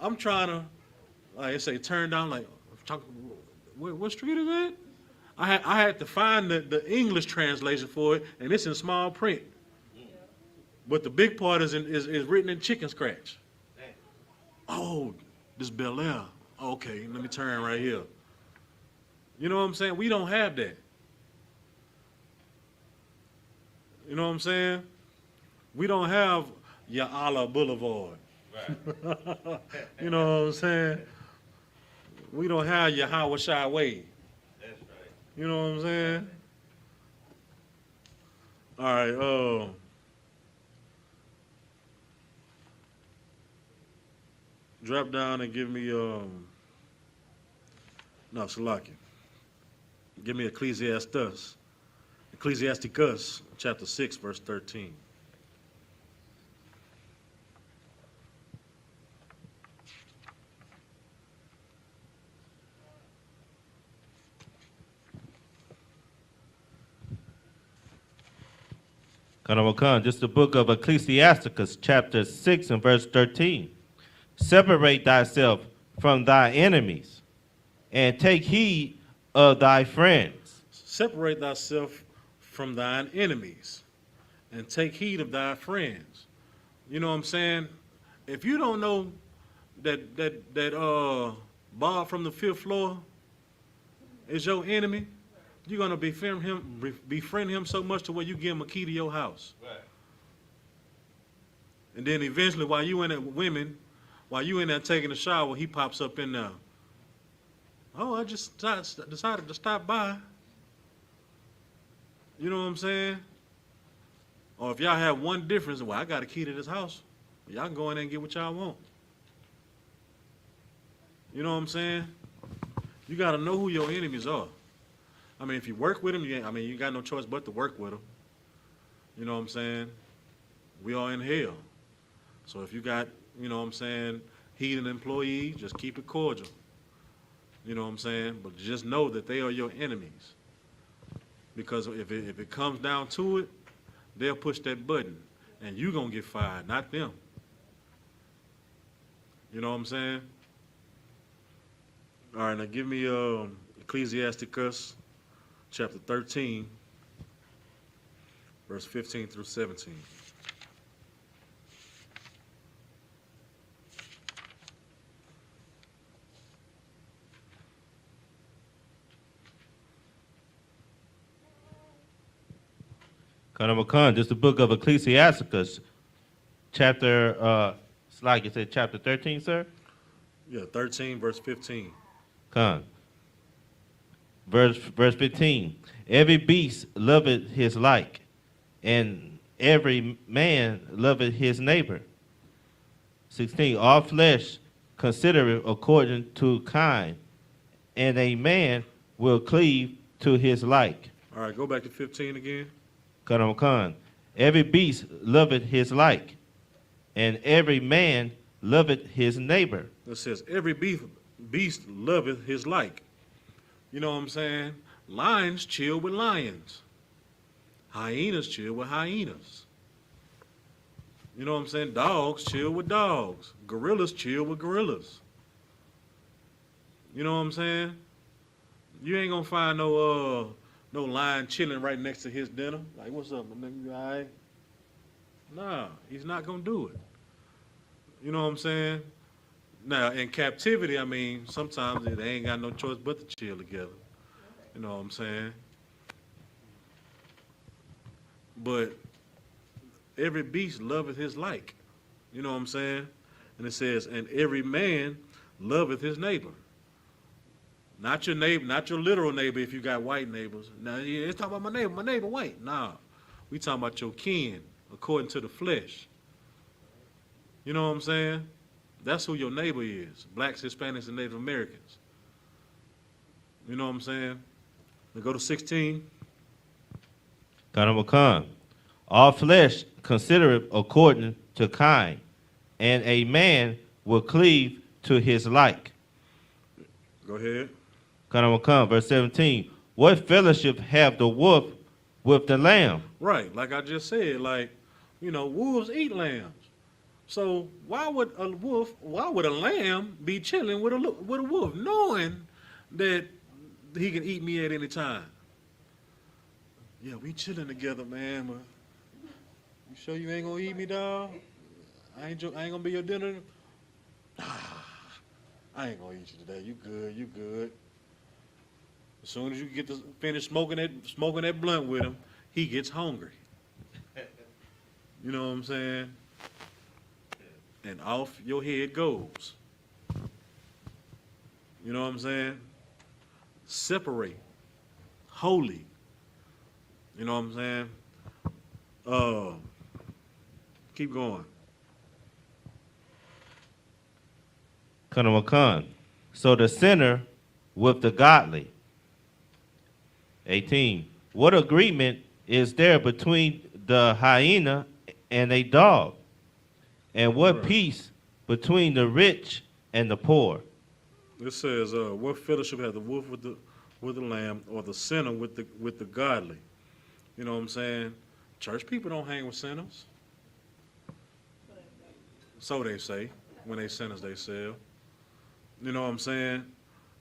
Speaker 3: I'm trying to, like I say, turn down, like, what street is that? I had to find the English translation for it, and it's in small print. But the big part is written in chicken scratch. Oh, this Bel Air. Okay, let me turn right here. You know what I'm saying? We don't have that. You know what I'm saying? We don't have YAHANNA Boulevard.
Speaker 4: Right.
Speaker 3: You know what I'm saying? We don't have YAHWH Way.
Speaker 4: That's right.
Speaker 3: You know what I'm saying? All right, drop down and give me, no, Salaki. Give me Ecclesiasticus, chapter 6, verse 13.
Speaker 4: Kanawakan, just the book of Ecclesiasticus, chapter 6 and verse 13. Separate thyself from thy enemies, and take heed of thy friends.
Speaker 3: Separate thyself from thine enemies, and take heed of thy friends. You know what I'm saying? If you don't know that Bob from the 5th floor is your enemy, you're gonna befriend him so much to where you give him a key to your house.
Speaker 4: Right.
Speaker 3: And then eventually, while you in there taking a shower, he pops up in there. Oh, I just decided to stop by. You know what I'm saying? Or if y'all have one difference, well, I got a key to this house. Y'all can go in there and get what y'all want. You know what I'm saying? You got to know who your enemies are. I mean, if you work with them, you got no choice but to work with them. You know what I'm saying? We are in hell. So if you got, you know what I'm saying, heathen employees, just keep it cordial. You know what I'm saying? But just know that they are your enemies. Because if it comes down to it, they'll push that button. And you're going to get fired, not them. You know what I'm saying? All right, now give me Ecclesiasticus chapter 13, verse 15 through 17.
Speaker 4: Kanawakan, just the book of Ecclesiasticus, chapter, like you said, chapter 13, sir?
Speaker 3: Yeah, 13, verse 15.
Speaker 4: Khan. Verse 15. Every beast loveth his like, and every man loveth his neighbor. 16. All flesh considereth according to kind, and a man will cleave to his like.
Speaker 3: All right, go back to 15 again.
Speaker 4: Khan. Every beast loveth his like, and every man loveth his neighbor.
Speaker 3: It says, every beast loveth his like. You know what I'm saying? Lions chill with lions. Hyenas chill with hyenas. You know what I'm saying? Dogs chill with dogs. Gorillas chill with gorillas. You know what I'm saying? You ain't gonna find no lion chilling right next to his dinner. Like, what's up, my nigga? You all right? Nah, he's not going to do it. You know what I'm saying? Now, in captivity, I mean, sometimes they ain't got no choice but to chill together. You know what I'm saying? But every beast loveth his like. You know what I'm saying? And it says, and every man loveth his neighbor. Not your neighbor, not your literal neighbor if you got white neighbors. Now, it's talking about my neighbor white. Nah, we talking about your kin, according to the flesh. You know what I'm saying? That's who your neighbor is. Blacks, Hispanics, and Native Americans. You know what I'm saying? Now go to 16.
Speaker 4: Kanamakan. All flesh considereth according to kind, and a man will cleave to his like.
Speaker 3: Go ahead.
Speaker 4: Kanamakan, verse 17. What fellowship have the wolf with the lamb?
Speaker 3: Right, like I just said, like, you know, wolves eat lambs. So why would a lamb be chilling with a wolf, knowing that he can eat me at any time? Yeah, we chilling together, man, but you sure you ain't gonna eat me, dog? I ain't gonna be your dinner. I ain't gonna eat you today. You good. As soon as you get to finish smoking that blunt with him, he gets hungry. You know what I'm saying? And off your head goes. You know what I'm saying? Separate. Holy. You know what I'm saying? Keep going.
Speaker 4: Kanamakan. So the sinner with the godly. 18. What agreement is there between the hyena and a dog? And what peace between the rich and the poor?
Speaker 3: It says, what fellowship has the wolf with the lamb, or the sinner with the godly? You know what I'm saying? Church people don't hang with sinners. So they say. When they sinners, they sell. You know what I'm saying?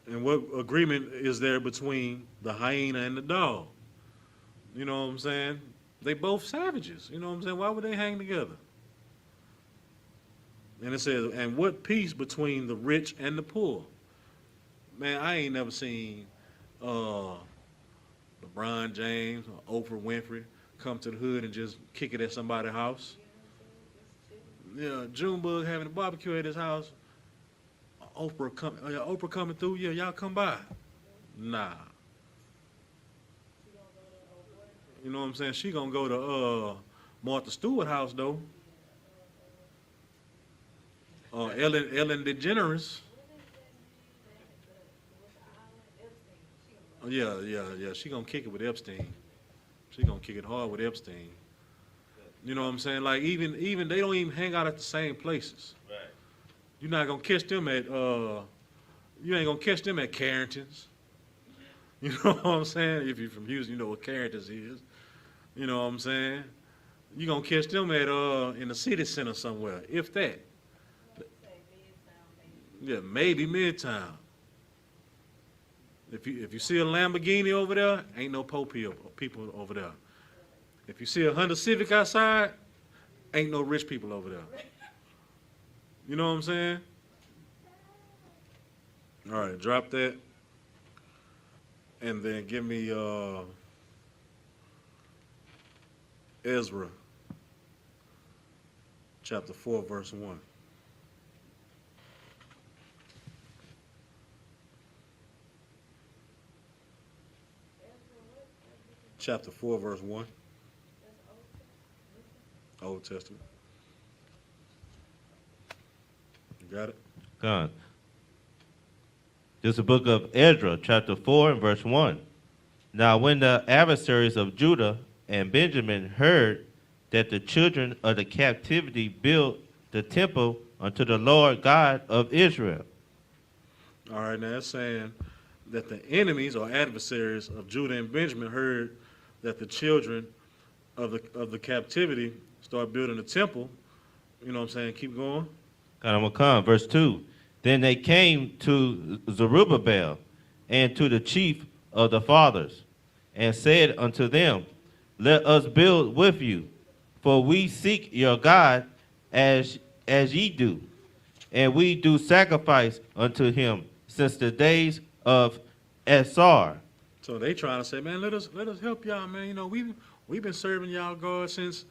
Speaker 3: And what agreement is there between the hyena and the dog? You know what I'm saying? They both savages. You know what I'm saying? Why would they hang together? And it says, and what peace between the rich and the poor? Man, I ain't never seen LeBron James or Oprah Winfrey come to the hood and just kick it at somebody's house. Yeah, Junebug having a barbecue at his house. Oprah coming through. Yeah, y'all come by. Nah. You know what I'm saying? She gonna go to Martha Stewart house though. Ellen DeGeneres. Yeah. She gonna kick it with Epstein. She gonna kick it hard with Epstein. You know what I'm saying? Like even they don't even hang out at the same places. Right. You're not gonna catch them at you ain't gonna catch them at Carrington's. You know what I'm saying? If you're from Houston, you know what Carrington's is. You know what I'm saying? You're gonna catch them at in the city center somewhere, if that. Yeah, maybe Midtown. If you see a Lamborghini over there, ain't no poor people over there. If you see a Honda Civic outside, ain't no rich people over there. You know what I'm saying? All right, drop that. And then give me Ezra, chapter 4, verse 1. Chapter 4, verse 1. Old Testament. You got it?
Speaker 4: God. This is the book of Ezra, chapter 4 and verse 1. Now when the adversaries of Judah and Benjamin heard that the children of the captivity built the temple unto the Lord God of Israel.
Speaker 3: All right, now it's saying that the enemies or adversaries of Judah and Benjamin heard that the children of the captivity start building a temple. You know what I'm saying? Keep going.
Speaker 4: God, I'm going to come. Verse 2. Then they came to Zerubbabel and to the chief of the fathers and said unto them, let us build with you, For we seek your God as ye do, and we do sacrifice unto him since the days of Esar.
Speaker 3: So they trying to say, man, let us help y'all, man. You know, we've been serving y'all God since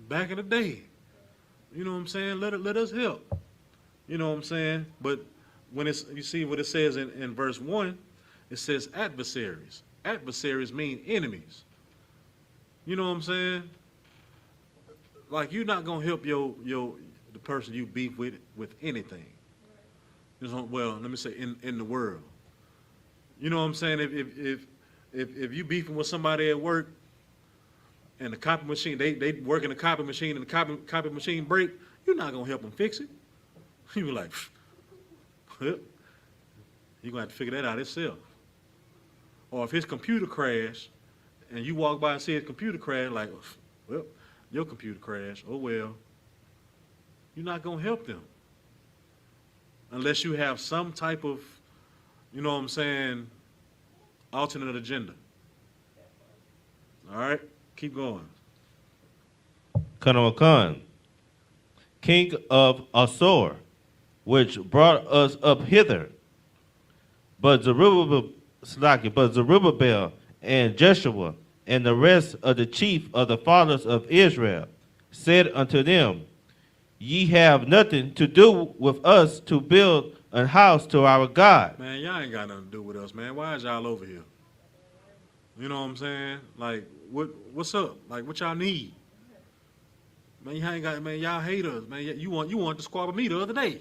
Speaker 3: back in the day. You know what I'm saying? Let us help. You know what I'm saying? But when you see what it says in verse 1, it says adversaries. Adversaries mean enemies. You know what I'm saying? Like, you're not gonna help the person you beef with anything. You know, well, let me say in the world. You know what I'm saying? If you beefing with somebody at work and the copy machine, they work in the copy machine and the copy machine break, you're not gonna help them fix it. You be like, well, you're gonna have to figure that out yourself. Or if his computer crash and you walk by and see his computer crash, like, well, your computer crashed, oh well. You're not gonna help them. Unless you have some type of, you know what I'm saying, alternate agenda. All right, keep going.
Speaker 4: Kanamakan, king of Asor, which brought us up hither. But Zerubbabel and Jeshua and the rest of the chief of the fathers of Israel said unto them, Ye have nothing to do with us to build a house to our God.
Speaker 3: Man, y'all ain't got nothing to do with us, man. Why is y'all over here? You know what I'm saying? Like, what's up? Like, what y'all need? Man, y'all hate us, man. You want to squabble me the other day.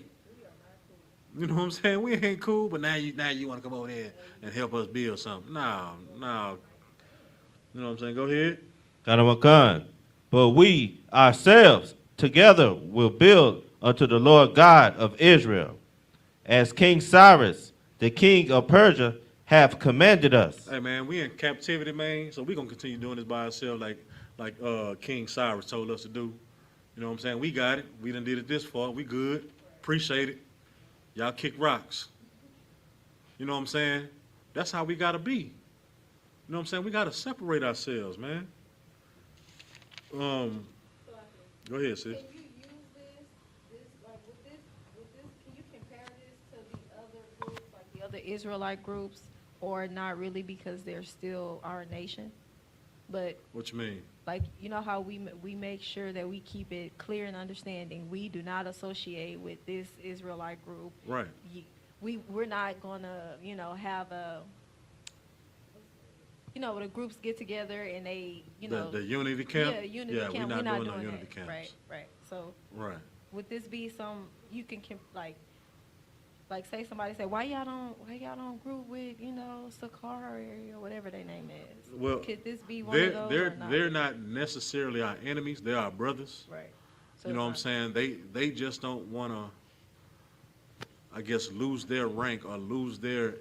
Speaker 3: You know what I'm saying? We ain't cool, but now you want to come over here and help us build something. No. You know what I'm saying? Go ahead.
Speaker 4: Kanamakan, but we ourselves together will build unto the Lord God of Israel, as King Cyrus, the king of Persia, hath commanded us.
Speaker 3: Hey, man, we in captivity, man, so we going to continue doing this by ourselves like King Cyrus told us to do. You know what I'm saying? We got it. We done did it this far. We good. Appreciate it. Y'all kick rocks. You know what I'm saying? That's how we got to be. You know what I'm saying? We got to separate ourselves, man. Go ahead, sis.
Speaker 5: Can you use this like with this, can you compare this to the other groups, like the other Israelite groups, or not really because they're still our nation? But
Speaker 3: What you mean?
Speaker 5: like, you know how we make sure that we keep it clear and understanding. We do not associate with this Israelite group.
Speaker 3: Right.
Speaker 5: We're not gonna, have the groups get together and they,
Speaker 3: The unity camp?
Speaker 5: Yeah, unity
Speaker 3: Yeah,
Speaker 5: camp.
Speaker 3: we're not doing no
Speaker 5: doing
Speaker 3: unity
Speaker 5: that.
Speaker 3: camps.
Speaker 5: Right. So
Speaker 3: Right.
Speaker 5: would this be some you can like say somebody say, why y'all don't group with, Sakari or whatever their name is?
Speaker 3: Well,
Speaker 5: could this be one of those or not?
Speaker 3: They're not necessarily our enemies. They're our brothers.
Speaker 5: Right. So
Speaker 3: You know what I'm saying? They just don't want to, I guess, lose their rank or lose their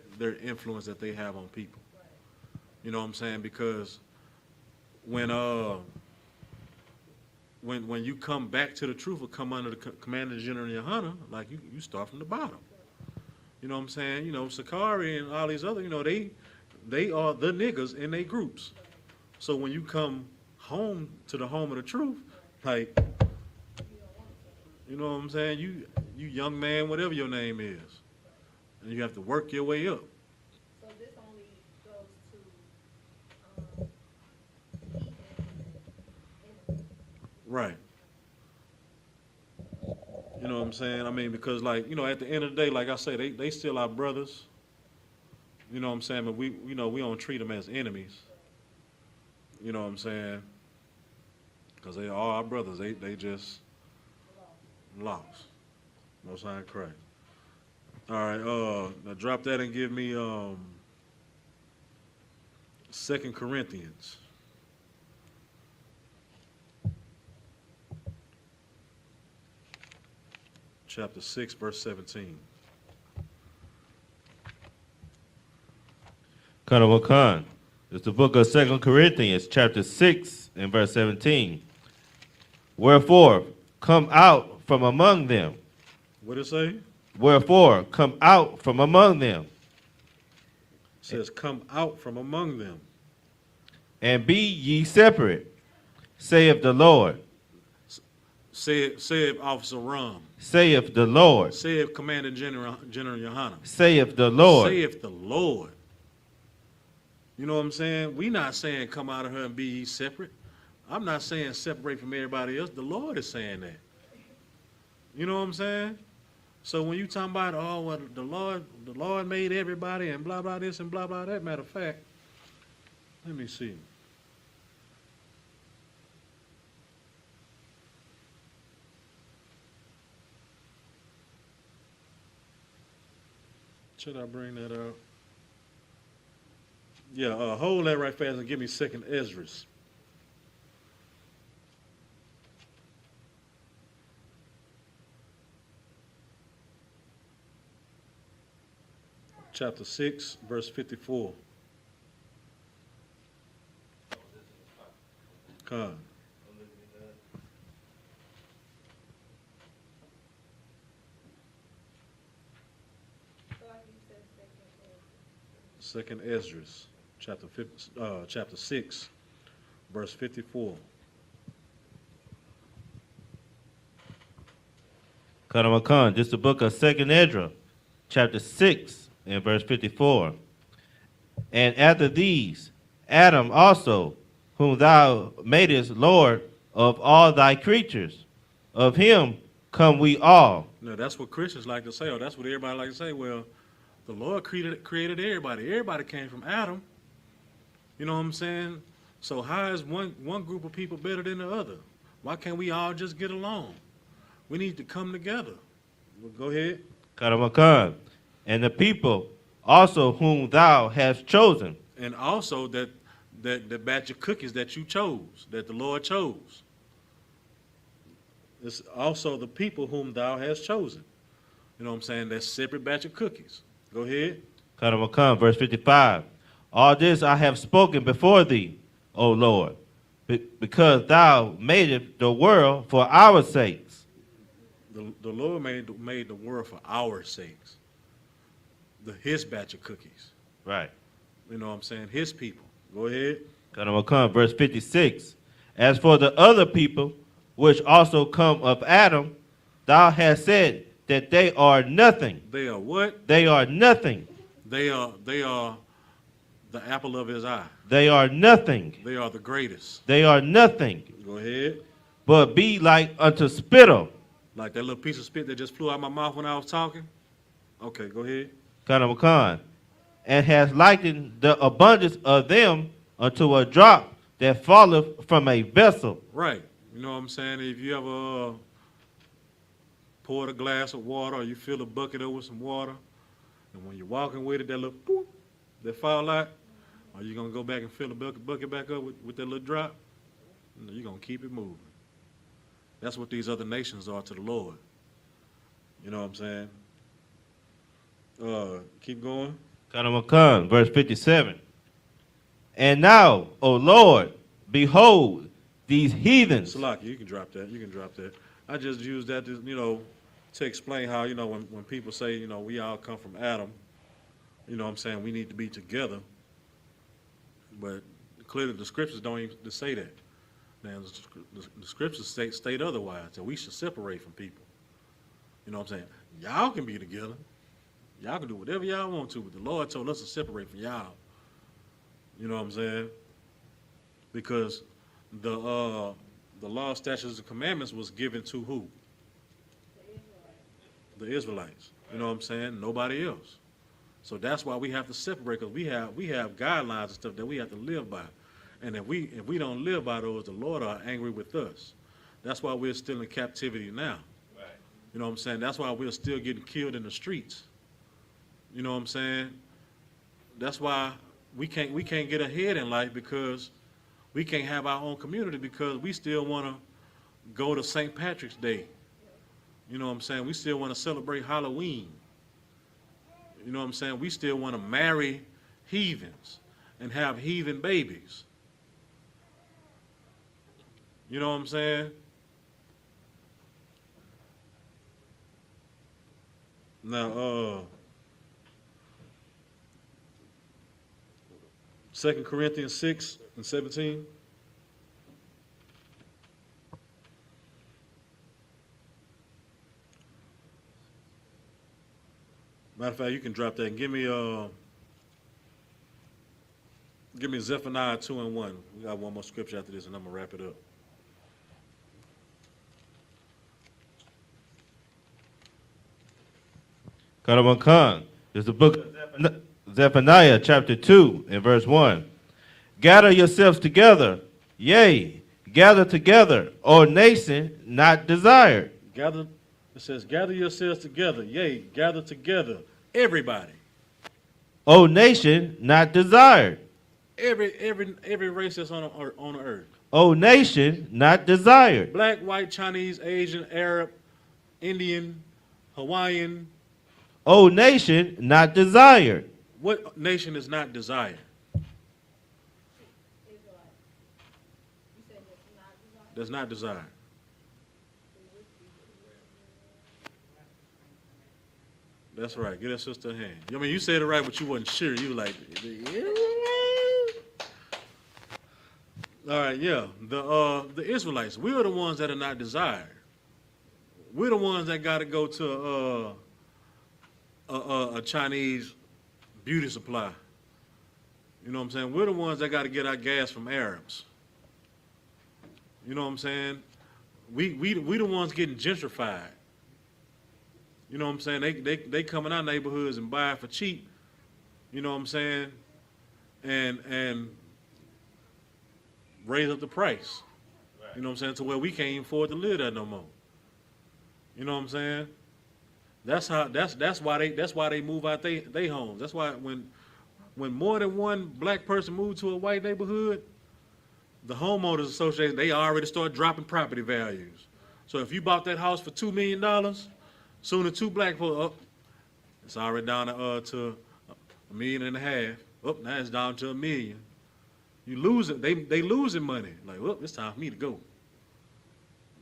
Speaker 3: influence that they have on people.
Speaker 5: Right.
Speaker 3: You know what I'm saying? Because when you come back to the truth or come under the command of General YAHANNA, like you start from the bottom. You know what I'm saying? Sakari and all these other, they are the niggas in their groups. So when you come home to the home of the truth, like, you know what I'm saying? You young man, whatever your name is, and you have to work your way up.
Speaker 5: So this only goes to
Speaker 3: Right. You know what I'm saying? I mean, because at the end of the day, like I say, they still our brothers. You know what I'm saying? But we don't treat them as enemies. You know what I'm saying? Because they are our brothers. They just lost. Most High in Christ. All right. Now drop that and give me 2 Corinthians. Chapter 6, verse 17.
Speaker 4: Kanamakan, it's the book of 2 Corinthians, chapter 6 and verse 17. Wherefore, come out from among them.
Speaker 3: What did it say?
Speaker 4: Wherefore, come out from among them.
Speaker 3: It says, come out from among them.
Speaker 4: And be ye separate, saith the Lord.
Speaker 3: Saith Officer Rum.
Speaker 4: Saith the Lord.
Speaker 3: Saith Commander General YAHANNA.
Speaker 4: Saith the Lord.
Speaker 3: Saith the Lord. You know what I'm saying? We not saying come out of her and be ye separate. I'm not saying separate from everybody else. The Lord is saying that. You know what I'm saying? So when you talking about, oh, well, the Lord made everybody and blah, blah, this and blah, blah, that, matter of fact, let me see. Should I bring that up? Yeah, hold that right fast and give me 2nd Ezra. Chapter 6, verse 54. Come. 2nd Ezra, chapter 6, verse 54.
Speaker 4: Kanamakan, just the book of 2nd Ezra, chapter 6 and verse 54. And after these, Adam also, whom thou madest Lord of all thy creatures, of him come we all.
Speaker 3: No, that's what Christians like to say, or that's what everybody like to say. Well, the Lord created everybody. Everybody came from Adam. You know what I'm saying? So how is one group of people better than the other? Why can't we all just get along? We need to come together. Well, go ahead.
Speaker 4: Karamakan. And the people also whom thou hast chosen.
Speaker 3: And also that batch of cookies that you chose, that the Lord chose. It's also the people whom thou hast chosen. You know what I'm saying? That separate batch of cookies. Go ahead.
Speaker 4: Karamakan, verse 55. All this I have spoken before thee, O Lord, because thou madest the world for our sakes.
Speaker 3: The Lord made the world for our sakes. His batch of cookies.
Speaker 4: Right.
Speaker 3: You know what I'm saying? His people. Go ahead.
Speaker 4: Karamakan, verse 56. As for the other people, which also come of Adam, thou hast said that they are nothing.
Speaker 3: They are what?
Speaker 4: They are nothing.
Speaker 3: They are the apple of his eye.
Speaker 4: They are nothing.
Speaker 3: They are the greatest.
Speaker 4: They are nothing.
Speaker 3: Go ahead.
Speaker 4: But be like unto spittle.
Speaker 3: Like that little piece of spit that just flew out my mouth when I was talking? Okay, go ahead.
Speaker 4: Kanamakan. And has likened the abundance of them unto a drop that falleth from a vessel.
Speaker 3: Right. You know what I'm saying? If you ever poured a glass of water or you fill a bucket up with some water, and when you're walking with it, that little boop, that fall out, are you going to go back and fill the bucket back up with that little drop? No, you're going to keep it moving. That's what these other nations are to the Lord. You know what I'm saying? Keep going.
Speaker 4: Kanamakan, verse 57. And now, O Lord, behold, these heathens.
Speaker 3: Salaki, you can drop that. You can drop that. I just use that to explain how, when people say, we all come from Adam, you know what I'm saying, we need to be together. But clearly the scriptures don't even say that. Now, the scriptures state otherwise, that we should separate from people. You know what I'm saying? Y'all can be together. Y'all can do whatever y'all want to, but the Lord told us to separate from y'all. You know what I'm saying? Because the law, statutes, and commandments was given to who? The Israelites. You know what I'm saying? Nobody else. So that's why we have to separate, because we have guidelines and stuff that we have to live by. And if we don't live by those, the Lord are angry with us. That's why we're still in captivity now. Right. You know what I'm saying? That's why we're still getting killed in the streets. You know what I'm saying? That's why we can't get ahead in life, because we can't have our own community, because we still want to go to St. Patrick's Day. You know what I'm saying? We still want to celebrate Halloween. You know what I'm saying? We still want to marry heathens and have heathen babies. You know what I'm saying? Now, 2 Corinthians 6 and 17. Matter of fact, you can drop that and give me Zephaniah 2:1. We got one more scripture after this, and I'm gonna wrap it up.
Speaker 4: Khan. There's the book of Zephaniah, chapter 2, and verse 1. Gather yourselves together, yea, gather together, O nation not desired.
Speaker 3: Gather, it says, gather yourselves together, yea, gather together, everybody.
Speaker 4: O nation not desired.
Speaker 3: Every race that's on the earth.
Speaker 4: O nation not desired.
Speaker 3: Black, white, Chinese, Asian, Arab, Indian, Hawaiian.
Speaker 4: O nation not desired.
Speaker 3: What nation is not desired? That's not desired. That's right. Get that sister a hand. I mean, you said it right, but you wasn't sure. You were like, yeah. All right, yeah. The Israelites, we are the ones that are not desired. We're the ones that got to go to a Chinese beauty supply. You know what I'm saying? We're the ones that got to get our gas from Arabs. You know what I'm saying? We the ones getting gentrified. You know what I'm saying? They come in our neighborhoods and buy it for cheap. You know what I'm saying? And raise up the price. Right. You know what I'm saying? To where we can't even afford to live there no more. You know what I'm saying? That's why they move out they homes. That's why when more than one black person move to a white neighborhood, the homeowners association, they already start dropping property values. So if you bought that house for $2 million, soon as two black folks, it's already down to $1.5 million. Now it's down to $1 million. You lose it. They losing money. Like, it's time for me to go.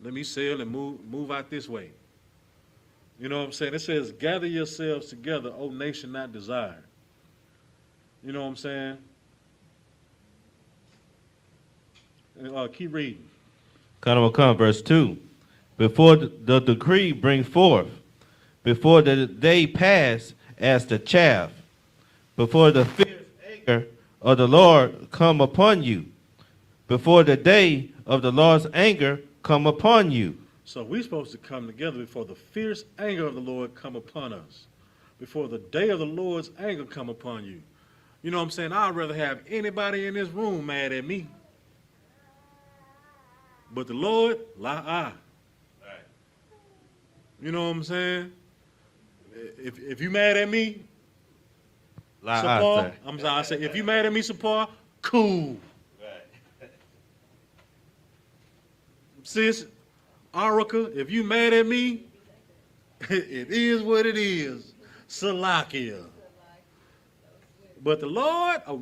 Speaker 3: Let me sell and move out this way. You know what I'm saying? It says, gather yourselves together, O nation not desired. You know what I'm saying? Keep reading.
Speaker 4: Come, verse 2. Before the decree bring forth, before the day pass as the chaff, before the fierce anger of the Lord come upon you, before the day of the Lord's anger come upon you.
Speaker 3: So we're supposed to come together before the fierce anger of the Lord come upon us, before the day of the Lord's anger come upon you. You know what I'm saying? I'd rather have anybody in this room mad at me. But the Lord, la. Right. You know what I'm saying? If you mad at me, Sapar, I'm sorry, I say, if you mad at me, Sapar, cool. Right. Sis, Arica, if you mad at me, it is what it is. Salakia. But the Lord, oh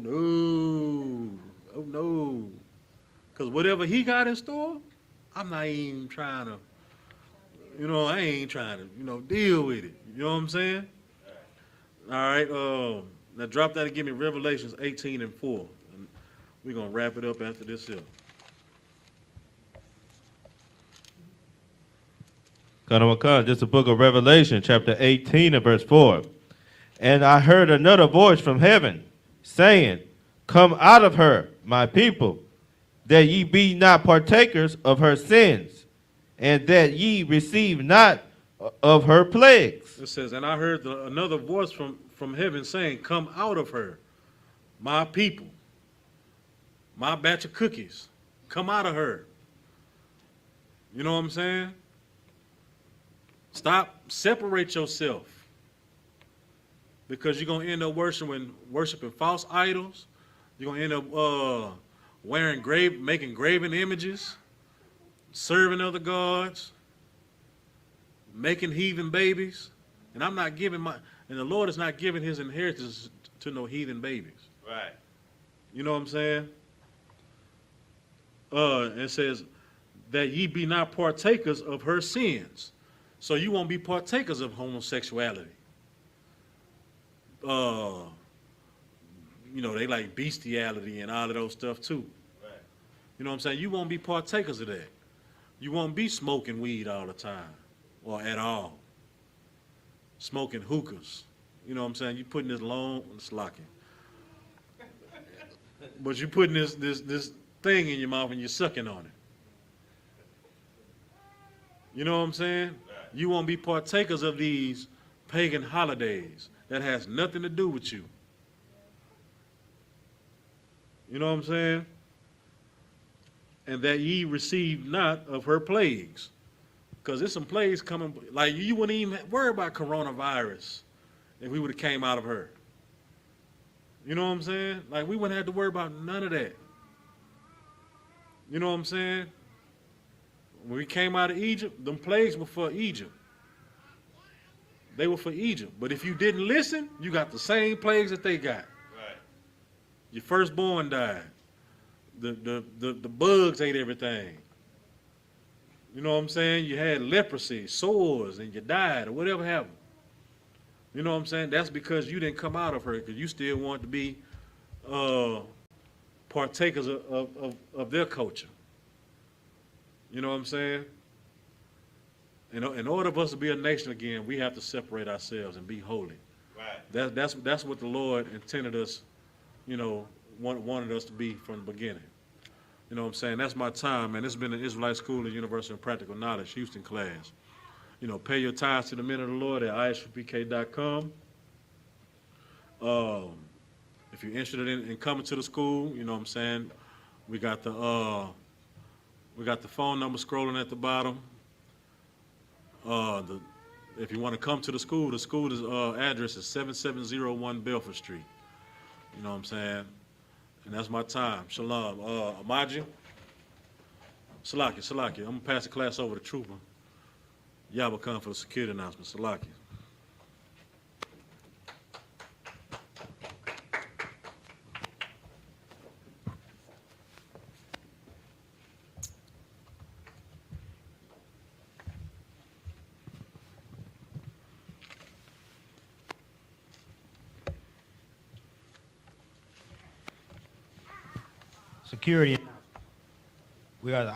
Speaker 3: no. Because whatever he got in store, I'm not even trying to, I ain't trying to, deal with it. You know what I'm saying? All right. Now drop that and give me Revelations 18:4. And we're going to wrap it up after this here.
Speaker 4: This is the book of Revelation, chapter 18 and verse 4. And I heard another voice from heaven saying, come out of her, my people, that ye be not partakers of her sins, and that ye receive not of her plagues.
Speaker 3: It says, and I heard another voice from heaven saying, come out of her, my people, my batch of cookies, come out of her. You know what I'm saying? Separate yourself. Because you're going to end up worshiping false idols. You're going to end up making graven images, serving other gods, making heathen babies. And the Lord is not giving his inheritance to no heathen babies.
Speaker 4: Right.
Speaker 3: You know what I'm saying? It says that ye be not partakers of her sins. So you won't be partakers of homosexuality. They like bestiality and all of those stuff too. Right. You know what I'm saying? You won't be partakers of that. You won't be smoking weed all the time or at all. Smoking hookahs. You know what I'm saying? You putting this long, it's locking. But you putting this thing in your mouth and you're sucking on it. You know what I'm saying? You won't be partakers of these pagan holidays that has nothing to do with you. You know what I'm saying? And that ye receive not of her plagues. Because there's some plagues coming. Like, you wouldn't even worry about coronavirus if we would have came out of her. You know what I'm saying? Like, we wouldn't have to worry about none of that. You know what I'm saying? When we came out of Egypt, them plagues were for Egypt. They were for Egypt. But if you didn't listen, you got the same plagues that they got.
Speaker 4: Right.
Speaker 3: Your firstborn died. The bugs ate everything. You know what I'm saying? You had leprosy, sores, and you died, or whatever happened. You know what I'm saying? That's because you didn't come out of her, because you still want to be partakers of their culture. You know what I'm saying? In order for us to be a nation again, we have to separate ourselves and be holy.
Speaker 4: Right.
Speaker 3: That's what the Lord intended us, wanted us to be from the beginning. You know what I'm saying? That's my time, man. This has been the Israelite School of Universal and Practical Knowledge, Houston class. Pay your tithes to the men of the Lord at ISUPK.com. If you're interested in coming to the school, you know what I'm saying, we got the phone number scrolling at the bottom. If you want to come to the school address is 7701 Belford Street. You know what I'm saying? And that's my time. Shalom. Amaji? Salakia. I'm going to pass the class over to Trooper. Y'all will come for the security announcement. Salakia.
Speaker 6: Security. We are the